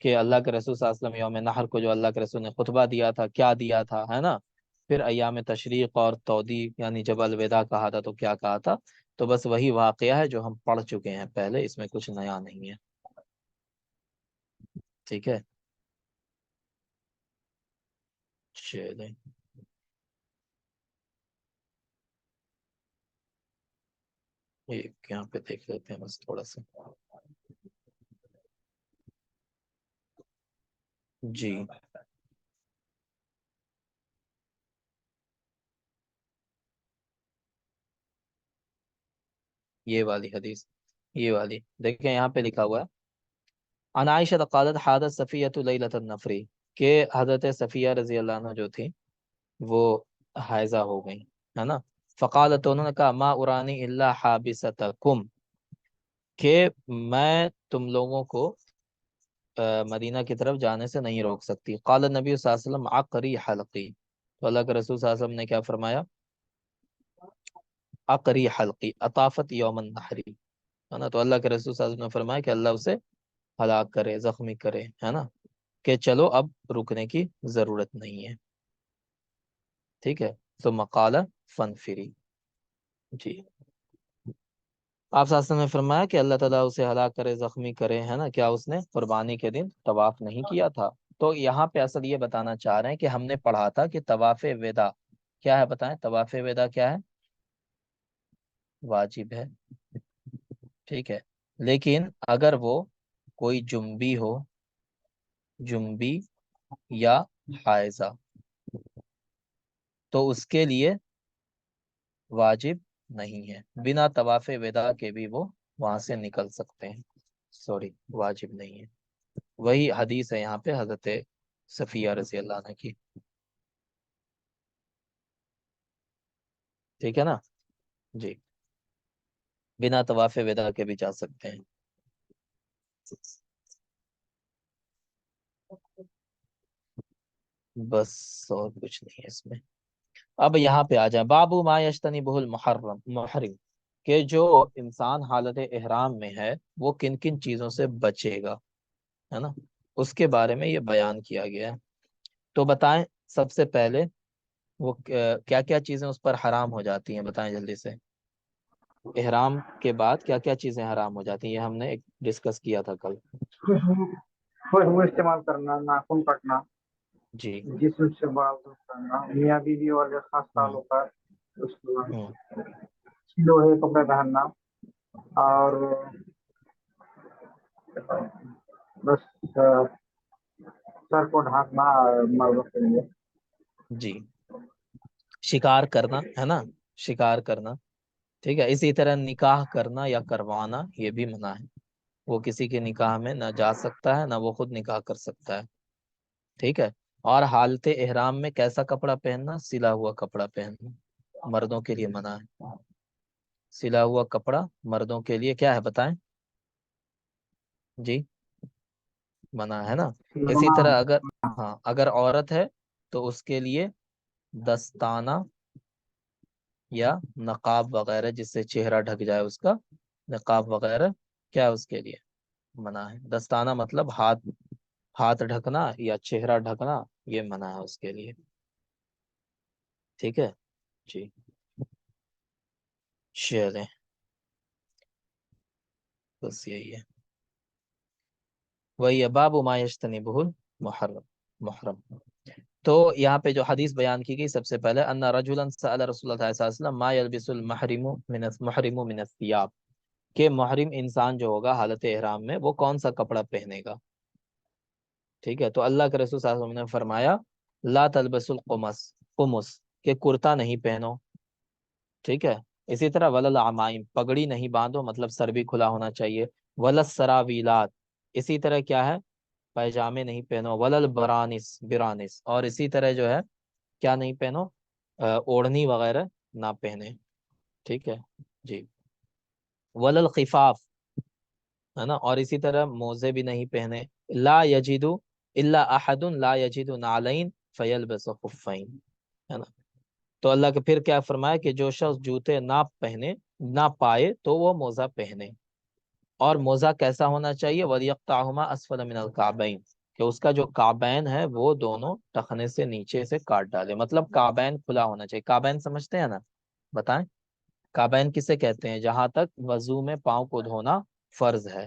کہ اللہ کے رسول صلی اللہ علیہ وسلم یوم نحر کو جو اللہ کے رسول نے خطبہ دیا تھا کیا دیا تھا، ہے نا. پھر ایام تشریق اور تودیع یعنی جب الوداع کہا تھا تو کیا کہا تھا. تو بس وہی واقعہ ہے جو ہم پڑھ چکے ہیں پہلے، اس میں کچھ نیا نہیں ہے. ٹھیک ہے چلیں ایک یہاں پہ دیکھ لیتے ہیں بس تھوڑا سا. جی یہ والی دیکھیں یہاں پہ لکھا ہوا ہے عن عائشہ قالت حادث صفیۃ لیلۃ النفر، کہ حضرت صفیہ رضی اللہ عنہ جو تھی وہ حائضہ ہو گئی، ہے نا. فقالت، انہوں نے کہا ما ارانی الا حابستکم، کہ میں تم لوگوں کو مدینہ کی طرف جانے سے نہیں روک سکتی. قال نبی صلی اللہ علیہ وسلم عقری حلقی، تو اللہ کے رسول صلی اللہ علیہ وسلم نے کیا فرمایا؟ عقری حلقی اطافت یوم النحر، ہے نا. تو اللہ کے رسول صلی اللہ علیہ وسلم نے فرمایا کہ اللہ اسے ہلاک کرے، زخمی کرے، ہے نا، کہ چلو اب رکنے کی ضرورت نہیں ہے. ٹھیک ہے. ثم قال فنفری. جی آپ صلی اللہ علیہ وسلم نے فرمایا کہ اللہ تعالیٰ اسے ہلاک کرے، زخمی کرے، ہے نا. کیا اس نے قربانی کے دن طواف نہیں کیا تھا؟ تو یہاں پہ اصل یہ بتانا چاہ رہے ہیں کہ ہم نے پڑھا تھا کہ طواف وداع کیا ہے. بتائیں طواف وداع کیا ہے؟ واجب ہے. ٹھیک ہے. لیکن اگر وہ کوئی جنبی یا حائضہ تو اس کے لیے واجب نہیں ہے. بنا طواف وداع کے بھی وہ وہاں سے نکل سکتے ہیں. سوری واجب نہیں ہے. وہی حدیث ہے یہاں پہ حضرت صفیہ رضی اللہ عنہ کی. ٹھیک ہے نا جی. بنا طواف وداع کے بھی جا سکتے ہیں. بس اور کچھ نہیں ہے اس میں. اب یہاں پہ آ جائیں بابو ما یجتنبہ محرم، کہ جو انسان حالت احرام میں ہے وہ کن کن چیزوں سے بچے گا، ہے نا، اس کے بارے میں یہ بیان کیا گیا ہے. تو بتائیں سب سے پہلے وہ کیا کیا چیزیں اس پر حرام ہو جاتی ہیں، بتائیں جلدی سے. احرام کے بعد کیا کیا چیزیں حرام ہو جاتی ہیں، یہ ہم نے ایک ڈسکس کیا تھا کل. خوشبو خوشبو استعمال کرنا، ناخن کٹنا، جی. جسم سے بال دور کرنا، میاں بیوی اور جو خاص ہوں تعلقات، اس کے بعد ہوں لوہے کپڑے پہننا، اور بس سر کو ڈھانکنا مردوں کے لیے. جی. شکار کرنا ہے نا، شکار کرنا. ٹھیک ہے. اسی طرح نکاح کرنا یا کروانا یہ بھی منع ہے. وہ کسی کے نکاح میں نہ جا سکتا ہے، نہ وہ خود نکاح کر سکتا ہے. ٹھیک ہے. اور حالت احرام میں کیسا کپڑا پہننا؟ سلا ہوا کپڑا پہننا مردوں کے لیے منع ہے. سلا ہوا کپڑا مردوں کے لیے کیا ہے بتائیں؟ جی منع ہے نا. اسی طرح اگر عورت ہے تو اس کے لیے دستانہ یا نقاب وغیرہ جس سے چہرہ ڈھک جائے، اس کا نقاب وغیرہ کیا اس کے لیے منع ہے. دستانہ مطلب ہاتھ ڈھکنا یا چہرہ ڈھکنا، یہ منع ہے اس کے لیے. ٹھیک ہے جی. چلیں بس یہی ہے. وہی باب ما یجتنبہ محرم. تو یہاں پہ جو حدیث بیان کی گئی، سب سے پہلے ان رجلا سأل رسول اللہ صلی اللہ علیہ وسلم ما یلبس المحرم من الثياب، کہ محرم انسان جو ہوگا حالت احرام میں وہ کون سا کپڑا پہنے گا. ٹھیک ہے. تو اللہ کے رسول صلی اللہ علیہ وسلم نے فرمایا لا تلبس قمص، کہ کرتا نہیں پہنو. ٹھیک ہے. اسی طرح ولل عمائم، پگڑی نہیں باندھو، مطلب سر بھی کھلا ہونا چاہیے. ولل سراویلات، اسی طرح کیا ہے پیجامے نہیں پہنو. ولل برانس، اور اسی طرح جو ہے کیا نہیں پہنو، اوڑھنی وغیرہ نہ پہنے. ٹھیک ہے جی. ولل خفاف، ہے نا. اور اسی طرح موزے بھی نہیں پہنے. لا یجد الا احد لا یجد نعلین فیلبس خفین، ہے نا. تو اللہ کے پھر کیا فرمایا کہ جو شخص جوتے نہ پہنے نہ پائے تو وہ موزہ پہنے. اور موزہ کیسا ہونا چاہیے؟ وَلْيَقْطَعْهُمَا أَسْفَلَ مِنَ الْكَعْبَيْنِ، کہ اس کا جو کعبین ہے وہ دونوں ٹخنے سے نیچے سے کاٹ ڈالے. مطلب کعبین کھلا ہونا چاہیے. کعبین سمجھتے ہیں نا؟ بتائیں کعبین کسے کہتے ہیں؟ جہاں تک وضو میں پاؤں کو دھونا فرض ہے.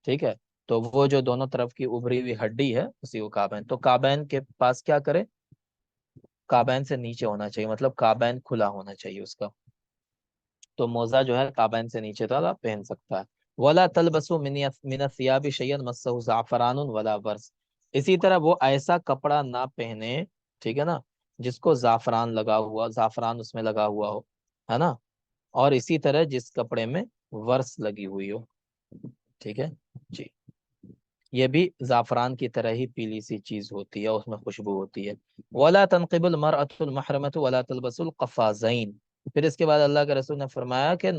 ٹھیک ہے. تو وہ جو دونوں طرف کی ابری ہوئی ہڈی ہے اسی کو کعبین. تو کعبین کے پاس کیا کرے؟ کعبین سے نیچے ہونا چاہیے، مطلب کعبین کھلا ہونا چاہیے اس کا. تو موزہ جو ہے کعبین سے نیچے تک پہن سکتا ہے. ولا تلبسوا من الثياب شيئا مسه زعفران ولا برص، اسی طرح وہ ایسا کپڑا نہ پہنے، ٹھیک ہے نا، جس کو زعفران لگا ہوا، زعفران اس میں لگا ہوا ہو، ہے نا. اور اسی طرح جس کپڑے میں ورس لگی ہوئی ہو. ٹھیک ہے جی. یہ بھی زعفران کی طرح ہی پیلی سی چیز ہوتی ہے، اس میں خوشبو ہوتی ہے. ولا تنقب المرأة المحرمة ولا تلبس القفازین. پھر اس کے بعد اللہ کے رسول نے فرمایا کہ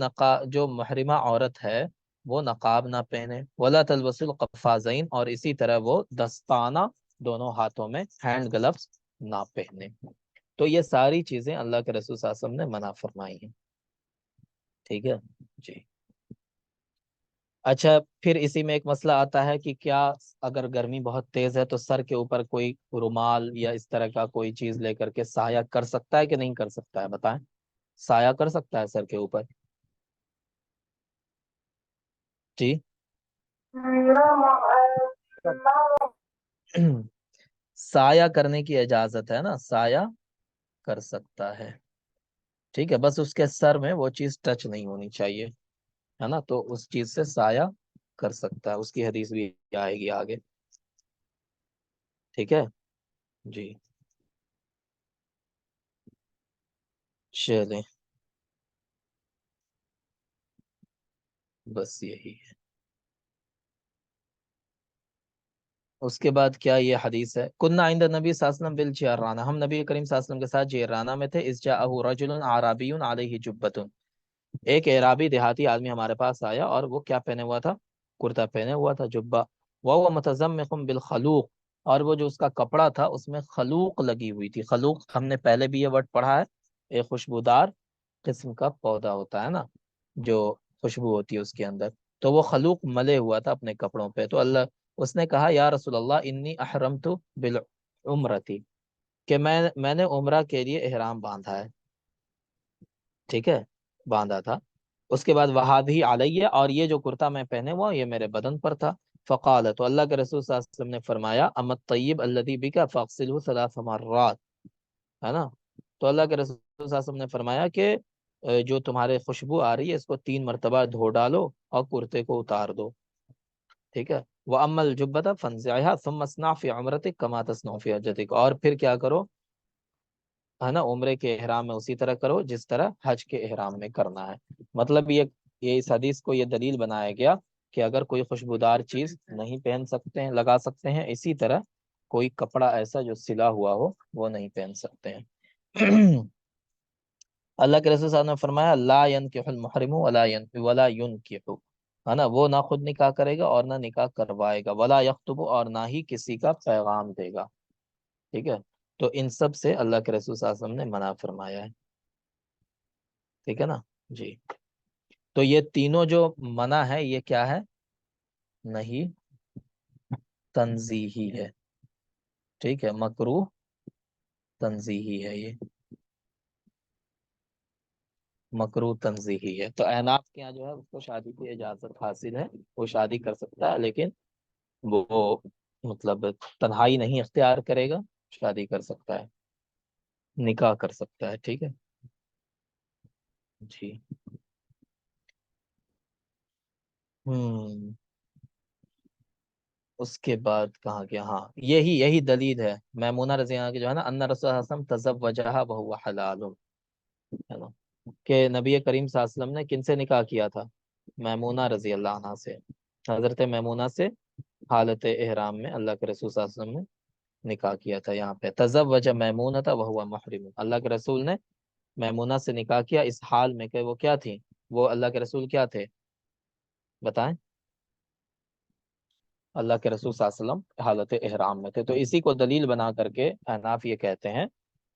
جو محرمہ عورت ہے وہ نقاب نہ پہنے. ولا تلبس القفازین، اور اسی طرح وہ دستانہ دونوں ہاتھوں میں ہینڈ گلفز نہ پہنے. تو یہ ساری چیزیں اللہ کے رسول صلی اللہ علیہ وسلم نے منع فرمائی ہیں. ٹھیک ہے جی. اچھا پھر اسی میں ایک مسئلہ آتا ہے کہ کیا اگر گرمی بہت تیز ہے تو سر کے اوپر کوئی رومال یا اس طرح کا کوئی چیز لے کر کے سایہ کر سکتا ہے کہ نہیں کر سکتا ہے؟ بتائیں سایہ کر سکتا ہے سر کے اوپر؟ جی سایہ کرنے کی اجازت ہے نا، سایہ کر سکتا ہے. ٹھیک ہے. بس اس کے سر میں وہ چیز ٹچ نہیں ہونی چاہیے، ہے نا. تو اس چیز سے سایہ کر سکتا ہے. اس کی حدیث بھی آئے گی آگے. ٹھیک ہے جی. چلیں بس یہی ہے. اس کے بعد کیا یہ حدیث ہے، کننا عند نبی صلی اللہ علیہ وسلم بالجیرانہ، ہم نبی کریم صلی اللہ علیہ وسلم کے ساتھ جیرانہ میں تھے. اذ جاءہ رجل اعرابی علیہ جبۃ، ایک اعرابی دیہاتی آدمی ہمارے پاس آیا اور وہ کیا پہنے ہوا تھا؟ کرتا پہنے ہوا تھا، جبہ. وهو متزمخ بالخلوق، اور وہ جو اس کا کپڑا تھا اس میں خلوق لگی ہوئی تھی. خلوق ہم نے پہلے بھی یہ ورڈ پڑھا ہے، ایک خوشبودار قسم کا پودا ہوتا ہے نا جو خوشبو ہوتی ہے اس کے اندر. تو وہ خلوق ملے ہوا تھا اپنے کپڑوں پہ. تو اس نے کہا یا رسول اللہ انی احرمت بالعمرتی، کہ میں نے عمرہ کے لیے احرام باندھا ہے. ٹھیک ہے باندھا تھا. اس کے بعد وہادی علیہ، اور یہ جو کرتا میں پہنے ہوا یہ میرے بدن پر تھا. فقال، تو اللہ کے رسول صلی اللہ علیہ وسلم نے فرمایا، امت طیب الذی بک فاغسلہ ثلاث مرات، ہے نا. تو اللہ کے رسول صلی اللہ علیہ وسلم نے فرمایا کہ جو تمہارے خوشبو آ رہی ہے اس کو 3 مرتبہ دھو ڈالو اور کرتے کو اتار دو. ٹھیک ہے. وَأَمَّا الْجُبَّةَ فَانزِعْهَا ثُمَّ اصْنَعْ فِي عُمْرَتِكَ كَمَا تَصْنَعُ فِي حَجَّتِكَ، اور پھر کیا کرو، ہے نا، عمرے کے احرام میں اسی طرح کرو جس طرح حج کے احرام میں کرنا ہے. مطلب یہ اس حدیث کو یہ دلیل بنایا گیا کہ اگر کوئی خوشبودار چیز نہیں پہن سکتے ہیں، لگا سکتے ہیں، اسی طرح کوئی کپڑا ایسا جو سلا ہوا ہو وہ نہیں پہن سکتے ہیں. اللہ کے رسول صلی اللہ علیہ وسلم نے فرمایا، لا ينکح المحرم ولا ينکح، ہے نا، وہ نہ خود نکاح کرے گا اور نہ نکاح کروائے گا، ولا یخطب، اور نہ ہی کسی کا پیغام دے گا. ٹھیک ہے. تو ان سب سے اللہ کے رسول صلی اللہ علیہ وسلم نے منع فرمایا ہے. ٹھیک ہے نا جی. تو یہ تینوں جو منع ہے یہ کیا ہے؟ نہیں تنزیہی ہے. ٹھیک ہے. مکروہ تنزیہی ہے، یہ مکروہ تنزیہی ہے. تو احناف کے یہاں جو ہے اس کو شادی کی اجازت حاصل ہے، وہ شادی کر سکتا ہے، لیکن وہ مطلب تنہائی نہیں اختیار کرے گا، شادی کر سکتا ہے، نکاح کر سکتا ہے. ٹھیک ہے جی. اس کے بعد کہاں گیا؟ ہاں، یہی دلیل ہے میمونہ رضی اللہ عنہا کی جو ہے نا، ان رسول اللہ صلی اللہ علیہ وسلم تزوجها وهو حلال، ہے نا، کہ نبی کریم صلی اللہ علیہ وسلم نے کن سے نکاح کیا تھا؟ میمونہ رضی اللہ عنہا سے. حضرت میمونہ سے حالت احرام میں اللہ کے رسول صلی اللہ علیہ وسلم نے نکاح کیا تھا. یہاں پہ تزوج میمونہ وهو محرم، اللہ کے رسول نے میمونہ سے نکاح کیا اس حال میں کہ وہ کیا تھی؟ وہ اللہ کے رسول کیا تھے بتائیں؟ اللہ کے رسول صلی اللہ علیہ وسلم حالت احرام میں تھے. تو اسی کو دلیل بنا کر کے احناف یہ کہتے ہیں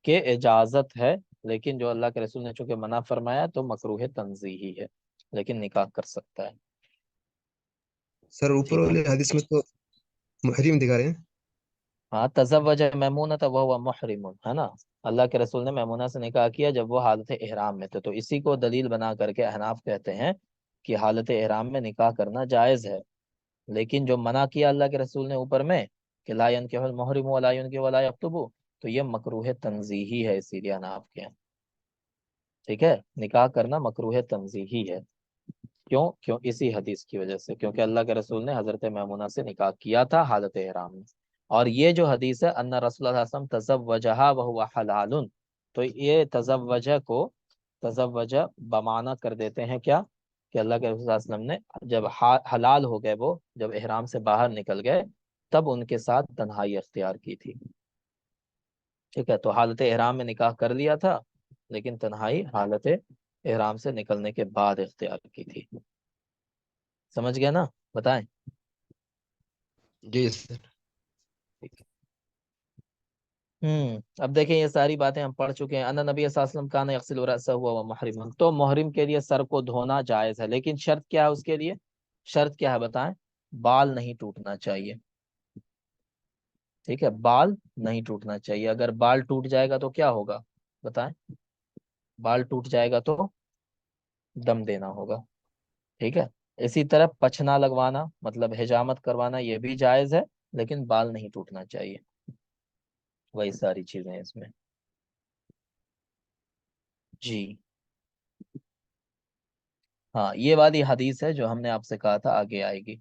کہ اجازت ہے، لیکن جو اللہ کے رسول نے چونکہ منع فرمایا تو مکروہ تنزیہی ہے، لیکن نکاح کر سکتا ہے. سر اوپر ٹھیک ہے. والے حدیث میں تو محرم دکھا رہے ہیں. ہاں، تزوج میمونہ وہو محرم، ہے نا، اللہ کے رسول نے میمونہ سے نکاح کیا جب وہ حالت احرام میں تھے. تو اسی کو دلیل بنا کر کے احناف کہتے ہیں کہ حالت احرام میں نکاح کرنا جائز ہے، لیکن جو منع کیا اللہ کے رسول نے اوپر میں کہ لا ينکح المحرم ولا ينکح ولا یخطب، تو یہ مکروہ تنزیہی ہے، اسی لیے احناف کے ہیں. ٹھیک ہے. نکاح کرنا مکروہ تنزیہی ہے. کیوں اسی حدیث کی وجہ سے، کیونکہ اللہ کے رسول نے حضرت میمونہ سے نکاح کیا تھا حالت احرام میں. اور یہ جو حدیث ہے ان رسول اللہ صلی اللہ علیہ وسلم تزوجہا وہو حلال، تو یہ تزوجہ کو تزوجہ بمعنی کر دیتے ہیں کیا، کہ اللہ کے رسول صلی اللہ علیہ وسلم نے جب حلال ہو گئے، وہ جب احرام سے باہر نکل گئے تب ان کے ساتھ تنہائی اختیار کی تھی. ٹھیک ہے. تو حالت احرام میں نکاح کر لیا تھا، لیکن تنہائی حالت احرام سے نکلنے کے بعد اختیار کی تھی. سمجھ گیا نا؟ بتائیں. جی سر. اب دیکھیں یہ ساری باتیں ہم پڑھ چکے ہیں. ان نبی صلی اللہ علیہ وسلم کان یغسل رأسہ وهو محرم، تو محرم کے لیے سر کو دھونا جائز ہے، لیکن شرط کیا ہے اس کے لیے؟ شرط کیا ہے بتائیں؟ بال نہیں ٹوٹنا چاہیے. ٹھیک ہے. بال نہیں ٹوٹنا چاہیے. اگر بال ٹوٹ جائے گا تو کیا ہوگا بتائیں؟ بال ٹوٹ جائے گا تو دم دینا ہوگا. ٹھیک ہے. اسی طرح پچھنا لگوانا مطلب حجامت کروانا یہ بھی جائز ہے، لیکن بال نہیں ٹوٹنا چاہیے. وہی ساری چیزیں ہیں اس میں. جی ہاں، یہ والی حدیث ہے جو ہم نے آپ سے کہا تھا آگے آئے گی.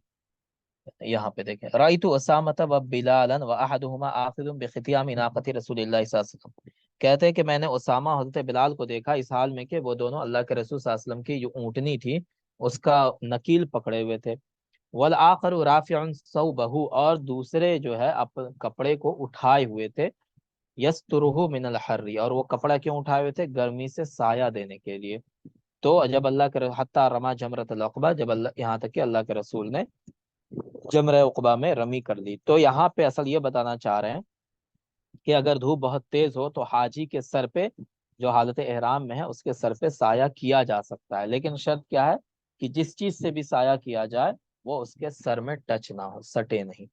یہاں پہ دیکھیں، رأیت اسامۃ و بلالا واحدہما آخذ بختیام ناقۃ رسول اللہ صلی اللہ علیہ وسلم، کہتے ہیں کہ میں نے اسامہ حضرت بلال کو دیکھا اس حال میں کہ وہ دونوں اللہ کے رسول صلی اللہ علیہ وسلم کی جو اونٹنی تھی اس کا نکیل پکڑے ہوئے تھے. والآخر رافع ثوبہ، اور دوسرے جو ہے کپڑے کو اٹھائے ہوئے تھے. یسترہ من الحر، اور وہ کپڑا کیوں اٹھائے ہوئے تھے؟ گرمی سے سایہ دینے کے لیے. تو جب اللہ کے حتیٰ رما جمرۃ العقبہ، جب اللہ یہاں تک کہ اللہ کے رسول نے جمرہ عقبہ میں رمی کر لی. تو یہاں پہ اصل یہ بتانا چاہ رہے ہیں کہ اگر دھوپ بہت تیز ہو تو حاجی کے سر پہ جو حالت احرام میں ہے اس کے سر پہ سایہ کیا جا سکتا ہے، لیکن شرط کیا ہے کہ جس چیز سے بھی سایہ کیا جائے وہ اس کے سر میں ٹچ نہ ہو، سٹے نہیں.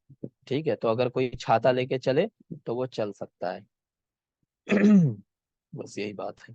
ٹھیک ہے. تو اگر کوئی چھاتا لے کے چلے تو وہ چل سکتا ہے. بس یہی بات ہے.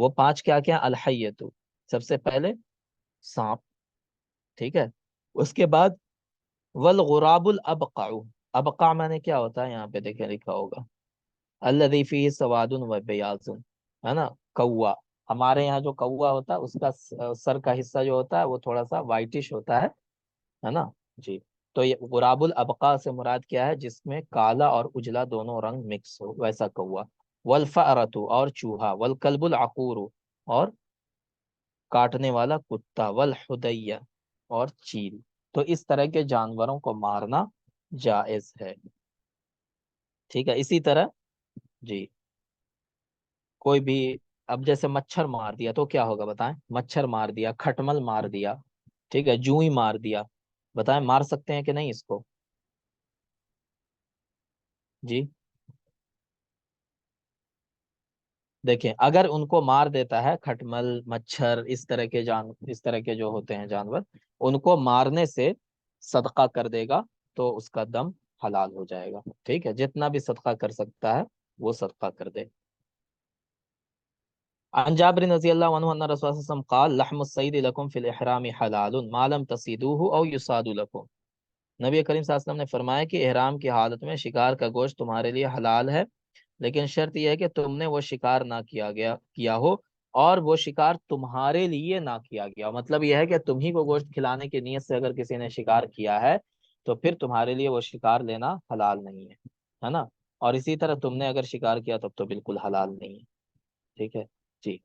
وہ 5 کیا کیا؟ الحیتو، سب سے پہلے سانپ، ٹھیک ہے، اس کے بعد والغراب الابقع، ابقع میں نے کیا ہوتا ہے، یہاں پہ دیکھیں لکھا ہوگا الذی فیہ سواد و بیاض، ہے نا، کوا، ہمارے یہاں جو کوا ہوتا ہے اس کا سر کا حصہ جو ہوتا ہے وہ تھوڑا سا وائٹش ہوتا ہے نا، جی، تو یہ غراب الابقا سے مراد کیا ہے؟ جس میں کالا اور اجلا دونوں رنگ مکس ہو، ویسا کوا، والفأرۃ، اور چوہا، والکلب العقور، اور کاٹنے والا کتا، والحدیہ، اور چیل، تو اس طرح کے جانوروں کو مارنا جائز ہے، ٹھیک ہے، اسی طرح جی کوئی بھی، اب جیسے مچھر مار دیا تو کیا ہوگا بتائیں؟ مچھر مار دیا، کھٹمل مار دیا، ٹھیک ہے، جوئی مار دیا، بتائیں مار سکتے ہیں کہ نہیں اس کو؟ جی دیکھیں اگر ان کو مار دیتا ہے، کھٹمل، مچھر، اس طرح کے جو ہوتے ہیں جانور، ان کو مارنے سے صدقہ کر دے گا تو اس کا دم حلال ہو جائے گا، ٹھیک ہے، جتنا بھی صدقہ کر سکتا ہے وہ صدقہ کر دے۔ عن جابر رضی اللہ عنہ ان رسول اللہ صلی اللہ علیہ وسلم قال لحم الصید لکم فی الاحرام حلال ما لم تصیدوه او یصاد لکم، نبی کریم صلی اللہ علیہ وسلم نے فرمایا کہ احرام کی حالت میں شکار کا گوشت تمہارے لیے حلال ہے، لیکن شرط یہ ہے کہ تم نے وہ شکار نہ کیا ہو، اور وہ شکار تمہارے لیے نہ کیا گیا، مطلب یہ ہے کہ تم ہی کو گوشت کھلانے کی نیت سے اگر کسی نے شکار کیا ہے تو پھر تمہارے لیے وہ شکار لینا حلال نہیں ہے نا، اور اسی طرح تم نے اگر شکار کیا تب تو بالکل حلال نہیں ہے، ٹھیک ہے جی۔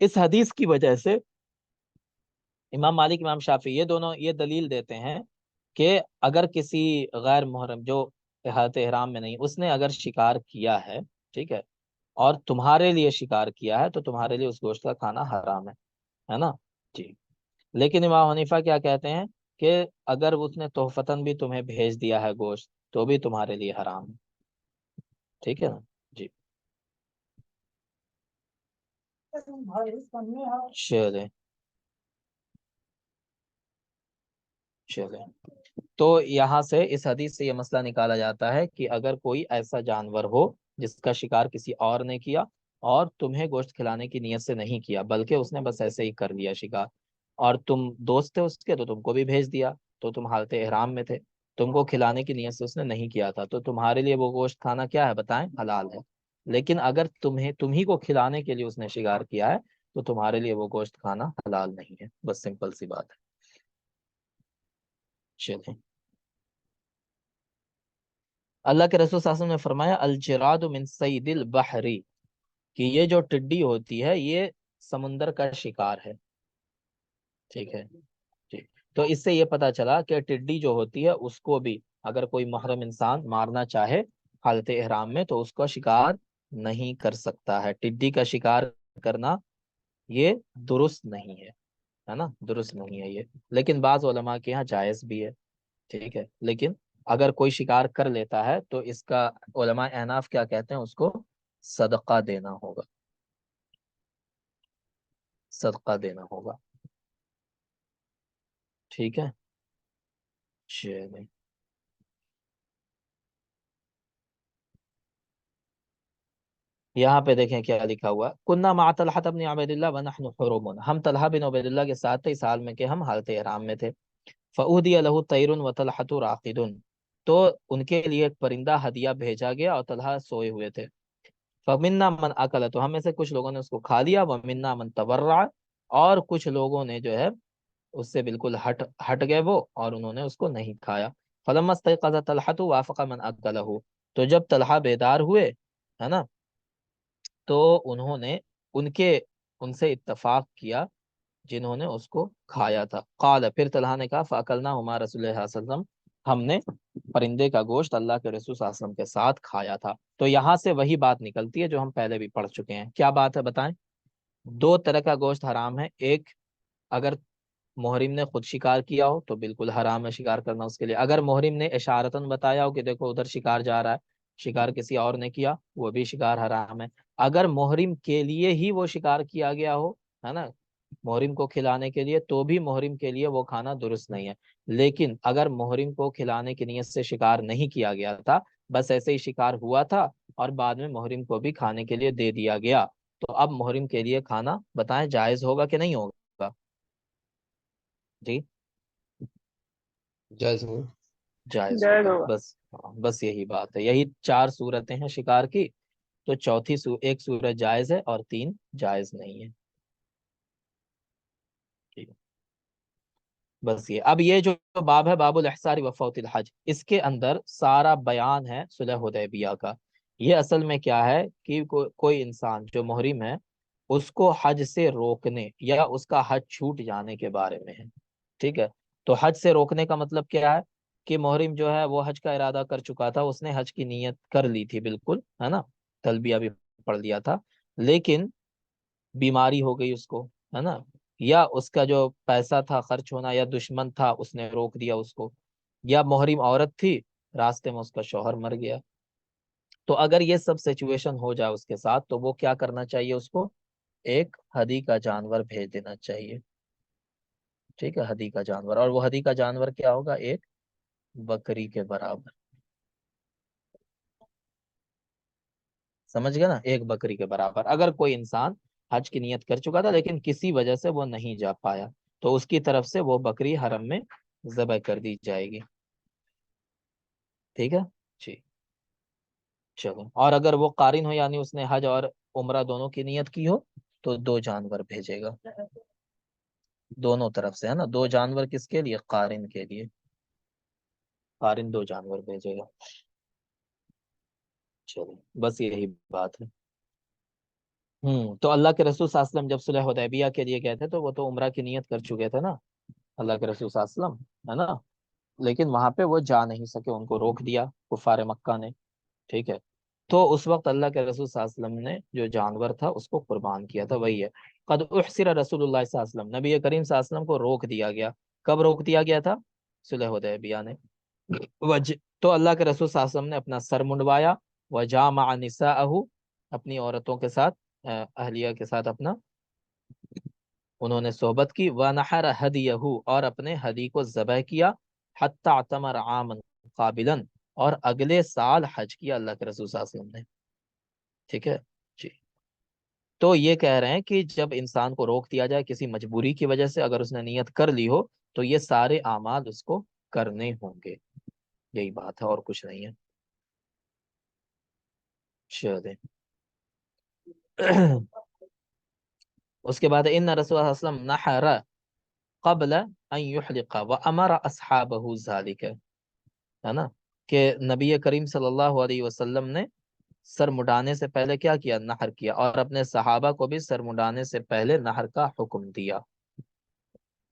اس حدیث کی وجہ سے امام مالک، امام شافعی، یہ دونوں یہ دلیل دیتے ہیں کہ اگر کسی غیر محرم جو حالت احرام میں نہیں، اس نے اگر شکار کیا ہے، ٹھیک ہے، اور تمہارے لیے شکار کیا ہے تو تمہارے لیے اس گوشت کا کھانا حرام ہے نا، جی، لیکن امام حنیفہ کیا کہتے ہیں کہ اگر اس نے تحفتاً بھی تمہیں بھیج دیا ہے گوشت تو بھی تمہارے لیے حرام ہے، ٹھیک ہے نا، جی، چلیں چلیں، تو یہاں سے اس حدیث سے یہ مسئلہ نکالا جاتا ہے کہ اگر کوئی ایسا جانور ہو جس کا شکار کسی اور نے کیا اور تمہیں گوشت کھلانے کی نیت سے نہیں کیا، بلکہ اس نے بس ایسے ہی کر لیا شکار، اور تم دوست تھے اس کے تو تم کو بھی بھیج دیا، تو تم حالت احرام میں تھے، تم کو کھلانے کی نیت سے اس نے نہیں کیا تھا، تو تمہارے لیے وہ گوشت کھانا کیا ہے بتائیں؟ حلال ہے، لیکن اگر تم ہی کو کھلانے کے لیے اس نے شکار کیا ہے تو تمہارے لیے وہ گوشت کھانا حلال نہیں ہے، بس سمپل سی بات ہے، چلیں۔ اللہ کے رسول صلی اللہ علیہ وسلم نے فرمایا الجراد من صید البحری، کہ یہ جو ٹڈی ہوتی ہے یہ سمندر کا شکار ہے، ٹھیک ہے جی، تو اس سے یہ پتا چلا کہ ٹڈی جو ہوتی ہے اس کو بھی اگر کوئی محرم انسان مارنا چاہے حالت احرام میں تو اس کا شکار نہیں کر سکتا ہے، ٹڈی کا شکار کرنا یہ درست نہیں ہے نا، درست نہیں ہے یہ، لیکن بعض علماء کے یہاں جائز بھی ہے، ٹھیک ہے، لیکن اگر کوئی شکار کر لیتا ہے تو اس کا علماء احناف کیا کہتے ہیں؟ اس کو صدقہ دینا ہوگا، صدقہ دینا ہوگا، ٹھیک ہے چلیں۔ یہاں پہ دیکھیں کیا لکھا ہوا، کننا مع طلحہ بن عبید اللہ ونحن حرم، ہم طلحہ بن عبید اللہ کے ساتھ تھے اس حال میں کہ ہم حالت احرام میں تھے، فأہدی لہ طیر وطلحہ راقد، تو ان کے لیے ایک پرندہ ہدیہ بھیجا گیا اور طلحہ سوئے ہوئے تھے، فمنا من اکل، تو ہم میں سے کچھ لوگوں نے اس کو کھا لیا، ومنا من تورع، اور کچھ لوگوں نے جو ہے اس سے بالکل ہٹ گئے وہ، اور انہوں نے اس کو نہیں کھایا، فلما استيقظ طلحہ وافق من اکلہ، تو جب طلحہ بیدار ہوئے ہے نا تو انہوں نے ان سے اتفاق کیا جنہوں نے اس کو کھایا تھا، قال، پھر طلحہ نے کہا فاکلناہما رسول اللہ صلی اللہ علیہ وسلم، ہم نے پرندے کا گوشت اللہ کے رسول صلی اللہ علیہ وسلم کے ساتھ کھایا تھا، تو یہاں سے وہی بات نکلتی ہے جو ہم پہلے بھی پڑھ چکے ہیں، کیا بات ہے بتائیں؟ 2 طرح کا گوشت حرام ہے، ایک اگر محرم نے خود شکار کیا ہو تو بالکل حرام ہے شکار کرنا اس کے لیے، اگر محرم نے اشارتاً بتایا ہو کہ دیکھو ادھر شکار جا رہا ہے، شکار کسی اور نے کیا، وہ بھی شکار حرام ہے، اگر محرم کے لیے ہی وہ شکار کیا گیا ہو، ہے نا، محرم کو کھلانے کے لیے، تو بھی محرم کے لیے وہ کھانا درست نہیں ہے، لیکن اگر محرم کو کھلانے کی نیت سے شکار نہیں کیا گیا تھا، بس ایسے ہی شکار ہوا تھا اور بعد میں محرم کو بھی کھانے کے لیے دے دیا گیا، تو اب محرم کے لیے کھانا بتائیں جائز ہوگا کہ نہیں ہوگا؟ جی جائز ہوں جائز جائز ہوگا، ہوگا. بس بس یہی بات ہے، یہی 4 صورتیں ہیں شکار کی، تو چوتھی ایک صورت جائز ہے اور 3 جائز نہیں ہے. ٹھیک ہے، بس اب یہ جو باب ہے باب الاحصار و فوت الحج، اس کے اندر سارا بیان ہے صلح حدیبیہ کا. یہ اصل میں کیا ہے کہ کوئی انسان جو محرم ہے اس کو حج سے روکنے یا اس کا حج چھوٹ جانے کے بارے میں ہے. ٹھیک ہے، تو حج سے روکنے کا مطلب کیا ہے کہ محرم جو ہے وہ حج کا ارادہ کر چکا تھا، اس نے حج کی نیت کر لی تھی بالکل، ہے نا، تلبیہ بھی پڑھ لیا تھا، لیکن بیماری ہو گئی اس کو، ہے نا، یا اس کا جو پیسہ تھا خرچ ہونا، یا دشمن تھا اس نے روک دیا اس کو، یا محرم عورت تھی راستے میں اس کا شوہر مر گیا. تو اگر یہ سب سچویشن ہو جائے اس کے ساتھ تو وہ کیا کرنا چاہیے، اس کو ایک ہدی کا جانور بھیج دینا چاہیے. ٹھیک ہے، ہدی کا جانور، اور وہ ہدی کا جانور کیا ہوگا؟ ایک بکری کے برابر. سمجھ گیا نا، ایک بکری کے برابر. اگر کوئی انسان حج کی نیت کر چکا تھا لیکن کسی وجہ سے وہ نہیں جا پایا تو اس کی طرف سے وہ بکری حرم میں ذبح کر دی جائے گی. ٹھیک ہے جی، چلو. اور اگر وہ قارن ہو یعنی اس نے حج اور عمرہ دونوں کی نیت کی ہو تو 2 جانور بھیجے گا دونوں طرف سے، ہے نا. 2 جانور کس کے لیے؟ قارن کے لیے. قارن 2 جانور بھیجے گا. چلو بس یہی بات ہے. تو اللہ کے رسول صلی اللہ علیہ وسلم جب صلح حدیبیہ کے لیے گئے تھے تو وہ تو عمرہ کی نیت کر چکے تھے نا، اللہ کے رسول صلی اللہ علیہ وسلم، ہے نا، لیکن وہاں پہ وہ جا نہیں سکے، ان کو روک دیا کفار مکہ نے. ٹھیک ہے، تو اس وقت اللہ کے رسول صلی اللہ علیہ وسلم نے جو جانور تھا اس کو قربان کیا تھا، وہی ہے قد احسر رسول اللہ صلی اللہ علیہ وسلم، نبی کریم صلی اللہ علیہ وسلم کو روک دیا گیا. کب روک دیا گیا تھا؟ صلح حدیبیہ نے. تو اللہ کے رسول صلی اللہ علیہ وسلم نے اپنا سر منڈوایا، وجامع نساءہ، اپنی عورتوں کے ساتھ، اہلیہ کے ساتھ اپنا انہوں نے صحبت کی، وَنَحَرَ هَدِيَهُ، اور اپنے ہدی کو ذبح کیا، حتی اعتمر عاما قابلا، اور اگلے سال حج کیا اللہ کے رسول صلی اللہ علیہ وسلم نے. ٹھیک ہے جی. تو یہ کہہ رہے ہیں کہ جب انسان کو روک دیا جائے کسی مجبوری کی وجہ سے، اگر اس نے نیت کر لی ہو تو یہ سارے اعمال اس کو کرنے ہوں گے. یہی بات ہے اور کچھ نہیں ہے. چلیں اس کے بعد ان رسول اللہ صلی اللہ علیہ وسلم نحر قبل ان يحلق وامر اصحابه ذلك، ہے نا، کہ نبی کریم صلی اللہ علیہ وسلم نے سر مڈانے سے پہلے کیا کیا؟ نحر کیا، اور اپنے صحابہ کو بھی سر مڈانے سے پہلے نحر کا حکم دیا.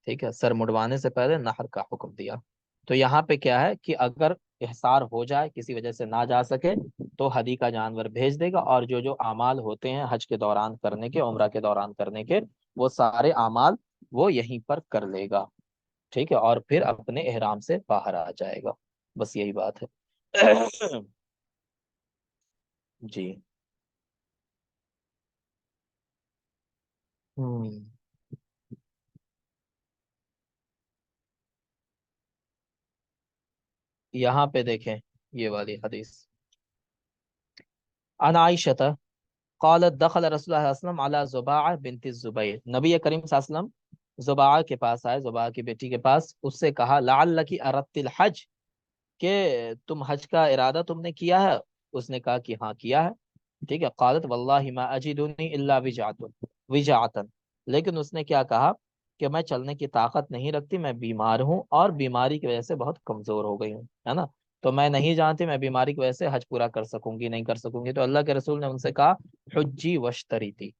ٹھیک ہے، سر مڈوانے سے پہلے نحر کا حکم دیا. تو یہاں پہ کیا ہے کہ اگر احصار ہو جائے کسی وجہ سے نہ جا سکے تو ہدی کا جانور بھیج دے گا، اور جو جو اعمال ہوتے ہیں حج کے دوران کرنے کے، عمرہ کے دوران کرنے کے، وہ سارے اعمال وہ یہیں پر کر لے گا. ٹھیک ہے، اور پھر اپنے احرام سے باہر آ جائے گا. بس یہی بات ہے. جی یہاں پہ دیکھیں یہ والی حدیث، عن عائشہ قالت دخل رسول اللہ صلی اللہ علیہ وسلم علی زباع بنت الزبیر، نبی کریم صلی اللہ علیہ وسلم زباع کے پاس آئے، زباع کی بیٹی کے پاس، اس سے کہا لعلک اردت الحج، کہ تم حج کا ارادہ تم نے کیا ہے؟ اس نے کہا کہ ہاں کیا ہے. ٹھیک ہے، قالت واللہ ما اجدنی الا وجعتا، لیکن اس نے کیا کہا کہ میں چلنے کی طاقت نہیں رکھتی، میں بیمار ہوں اور بیماری کی وجہ سے بہت کمزور ہو گئی ہوں، ہے نا، تو میں نہیں جانتی میں بیماری کی وجہ سے حج پورا کر سکوں گی نہیں کر سکوں گی. تو اللہ کے رسول نے ان سے کہا حجی واشتریتی،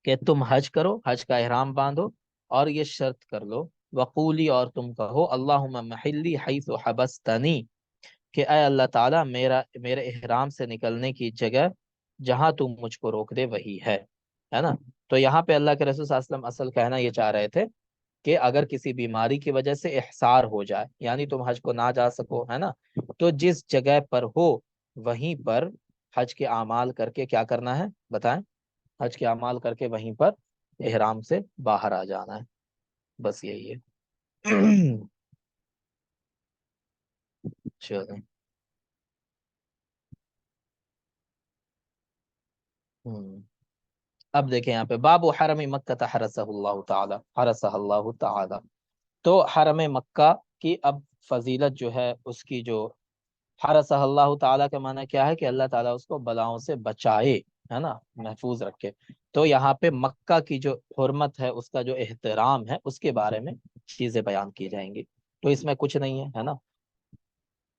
کہ تم حج کرو، حج کا احرام باندھو، اور یہ شرط کر لو، وقولی، اور تم کہو اللہم محلی حیث حبستنی، کہ اے اللہ تعالیٰ میرے احرام سے نکلنے کی جگہ جہاں تم مجھ کو روک دے وہی ہے نا. تو یہاں پہ اللہ کے رسول صلی اللہ علیہ وسلم اصل کہنا یہ چاہ رہے تھے کہ اگر کسی بیماری کی وجہ سے احصار ہو جائے، یعنی تم حج کو نہ جا سکو، ہے نا، تو جس جگہ پر ہو وہیں پر حج کے اعمال کر کے کیا کرنا ہے بتائیں؟ حج کے اعمال کر کے وہیں پر احرام سے باہر آ جانا ہے. بس یہی ہے. چلیں. ہوں اب دیکھیں یہاں پہ باب حرم مکہ حرسہ اللہ تعالی، حرسہ اللہ تعالی، تو حرم مکہ کی اب فضیلت جو ہے اس کی، جو حرسہ اللہ تعالیٰ کا معنی کیا ہے کہ اللہ تعالیٰ اس کو بلاؤں سے بچائے، ہے نا، محفوظ رکھے. تو یہاں پہ مکہ کی جو حرمت ہے، اس کا جو احترام ہے، اس کے بارے میں چیزیں بیان کی جائیں گی. تو اس میں کچھ نہیں ہے نا.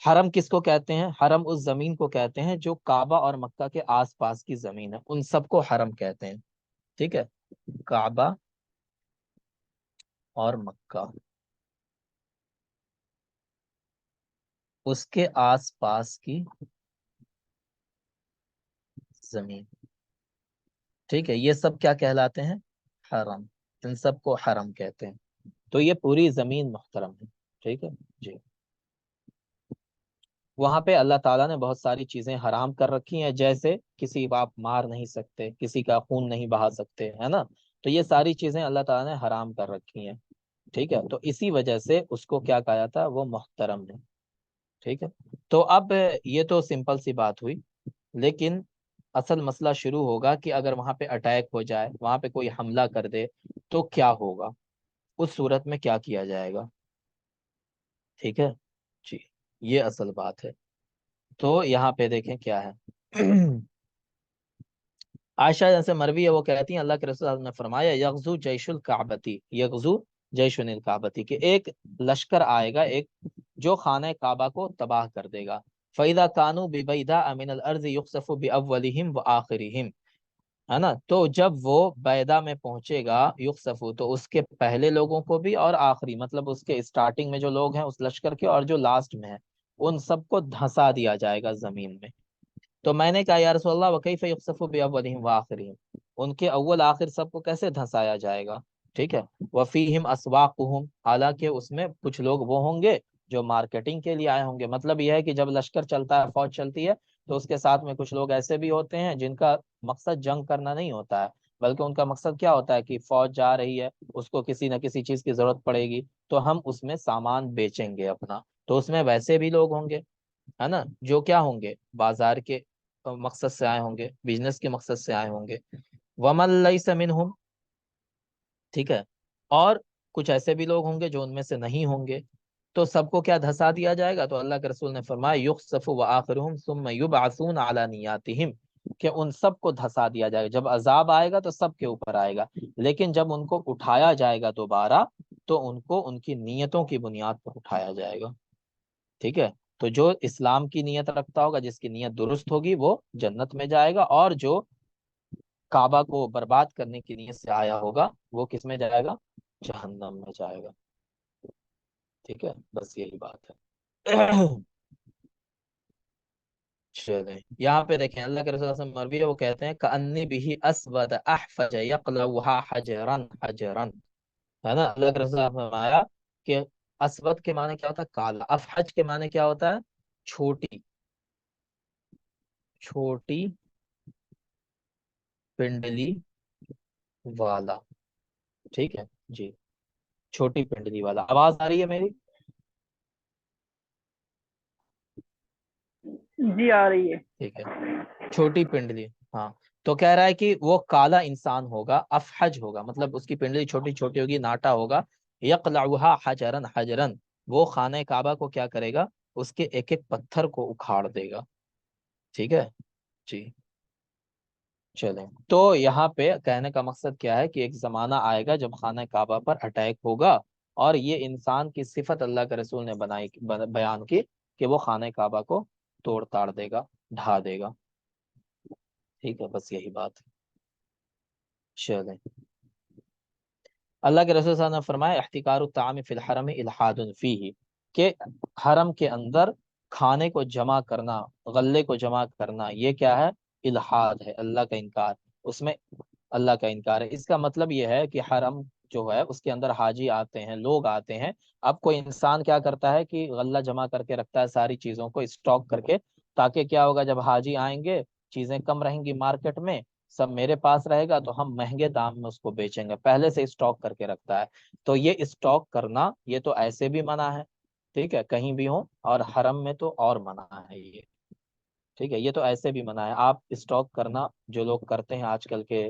حرم کس کو کہتے ہیں؟ حرم اس زمین کو کہتے ہیں جو کعبہ اور مکہ کے آس پاس کی زمین ہے، ان سب کو حرم کہتے ہیں. ٹھیک ہے، کعبہ اور مکہ، اس کے آس پاس کی زمین. ٹھیک ہے، یہ سب کیا کہلاتے ہیں؟ حرم. ان سب کو حرم کہتے ہیں. تو یہ پوری زمین محترم ہے. ٹھیک ہے جی. وہاں پہ اللہ تعالیٰ نے بہت ساری چیزیں حرام کر رکھی ہیں، جیسے کسی کو آپ مار نہیں سکتے، کسی کا خون نہیں بہا سکتے، ہے نا. تو یہ ساری چیزیں اللہ تعالیٰ نے حرام کر رکھی ہیں. ٹھیک ہے، تو اسی وجہ سے اس کو کیا کہا جاتا ہے؟ وہ محترم ہے. ٹھیک ہے. تو اب یہ تو سمپل سی بات ہوئی، لیکن اصل مسئلہ شروع ہوگا کہ اگر وہاں پہ اٹیک ہو جائے، وہاں پہ کوئی حملہ کر دے تو کیا ہوگا، اس صورت میں کیا کیا جائے گا. ٹھیک ہے جی، یہ اصل بات ہے. تو یہاں پہ دیکھیں کیا ہے. عائشہ جیسے مروی ہے، وہ کہتی ہیں اللہ کے رسول صلی اللہ علیہ وسلم نے فرمایا یغزو جیش الکعبتی، یغزو جیش الکعبتی، کہ ایک لشکر آئے گا، ایک جو خانہ کعبہ کو تباہ کر دے گا. فَإِذَا كَانُوا بِبَيْدَاءَ مِنَ الْأَرْضِ يُخْسَفُ بِأَوَّلِهِمْ وَآخِرِهِمْ، ہے نا. تو جب وہ بیدا میں پہنچے گا، یخسفو، تو اس کے پہلے لوگوں کو بھی اور آخری، مطلب اس کے اسٹارٹنگ میں جو لوگ ہیں اس لشکر کے، اور جو لاسٹ میں ہیں، ان سب کو دھنسا دیا جائے گا زمین میں. تو میں نے کہا یا رسول اللہ وکیف یخسف باولہم وآخرہم، ان کے اول آخر سب کو کیسے دھنسایا جائے گا. ٹھیک ہے. وفیہم اسواقہم، حالانکہ اس میں کچھ لوگ وہ ہوں گے جو مارکیٹنگ کے لیے آئے ہوں گے. مطلب یہ ہے کہ جب لشکر چلتا ہے، فوج چلتی ہے، تو اس کے ساتھ میں کچھ لوگ ایسے بھی ہوتے ہیں جن کا مقصد جنگ کرنا نہیں ہوتا ہے، بلکہ ان کا مقصد کیا ہوتا ہے کہ فوج جا رہی ہے، اس کو کسی نہ کسی چیز کی ضرورت پڑے گی، تو ہم اس میں سامان بیچیں گے اپنا. تو اس میں ویسے بھی لوگ ہوں گے، ہے نا، جو کیا ہوں گے، بازار کے مقصد سے آئے ہوں گے، بزنس کے مقصد سے آئے ہوں گے. وَمَن لَيْسَ مِنْهُمْ، ٹھیک ہے، اور کچھ ایسے بھی لوگ ہوں گے جو ان میں سے نہیں ہوں گے. تو سب کو کیا دھسا دیا جائے گا؟ تو اللہ کے رسول نے فرمایا یخسف وآخرہم ثم یبعثون علی نیاتہم، کہ ان سب کو دھسا دیا جائے گا. جب عذاب آئے گا تو سب کے اوپر آئے گا، لیکن جب ان کو اٹھایا جائے گا دوبارہ، تو ان کو ان کی نیتوں کی بنیاد پر اٹھایا جائے گا. ٹھیک ہے. تو جو اسلام کی نیت رکھتا ہوگا، جس کی نیت درست ہوگی، وہ جنت میں جائے گا، اور جو کعبہ کو برباد کرنے کی نیت سے آیا ہوگا، وہ کس میں جائے گا؟ جہنم میں جائے گا. ٹھیک ہے، بس یہی بات ہے. چلیں یہاں پہ دیکھیں، اللہ کے رسول صلی اللہ علیہ وسلم مروی ہے، وہ کہتے ہیں کأنی به اسود احفج یقلعها حجرا حجرا، ہے نا. اللہ کے رسول صلی اللہ علیہ وسلم نے فرمایا کہ اسود کے معنی کیا ہوتا ہے؟ کالا. افحج کے معنی کیا ہوتا ہے؟ چھوٹی، چھوٹی پنڈلی والا. ٹھیک ہے جی، چھوٹی پنڈلی والا. آواز آ رہی ہے میری؟ جی آ رہی ہے. ٹھیک ہے، چھوٹی پنڈلی. ہاں، تو کہہ رہا ہے کہ وہ کالا انسان ہوگا، افحج ہوگا، مطلب اس کی پنڈلی چھوٹی چھوٹی ہوگی، ناٹا ہوگا. یقلعها حجرا حجرا، وہ خانہ کعبہ کو کیا کرے گا؟ اس کے ایک ایک پتھر کو اکھاڑ دے گا. ٹھیک ہے جی. چلیں، تو یہاں پہ کہنے کا مقصد کیا ہے کہ ایک زمانہ آئے گا جب خانہ کعبہ پر اٹیک ہوگا، اور یہ انسان کی صفت اللہ کے رسول نے بیان کی کہ وہ خانہ کعبہ کو توڑ تاڑ دے گا، ڈھا دے گا. ٹھیک ہے، بس یہی بات ہے. چلیں، اللہ کے رسول صلی اللہ علیہ وسلم نے فرمایا احتکار الطعام فی الحرم الحاد فیہ، کہ حرم کے اندر کھانے کو جمع کرنا، غلے کو جمع کرنا، یہ کیا ہے؟ الحاد ہے، اللہ کا انکار. اس میں اللہ کا انکار ہے. اس کا مطلب یہ ہے کہ حرم جو ہے اس کے اندر حاجی آتے ہیں، لوگ آتے ہیں. اب کوئی انسان کیا کرتا ہے کہ غلہ جمع کر کے رکھتا ہے، ساری چیزوں کو اسٹاک کر کے، تاکہ کیا ہوگا جب حاجی آئیں گے، چیزیں کم رہیں گی مارکیٹ میں، سب میرے پاس رہے گا، تو ہم مہنگے دام میں اس کو بیچیں گے. پہلے سے اسٹاک کر کے رکھتا ہے. تو یہ اسٹاک کرنا یہ تو ایسے بھی منع ہے، ٹھیک ہے، کہیں بھی ہو، اور حرم میں تو اور منع ہے یہ. ٹھیک ہے، یہ تو ایسے بھی منع ہے. آپ اسٹاک کرنا جو لوگ کرتے ہیں آج کل کے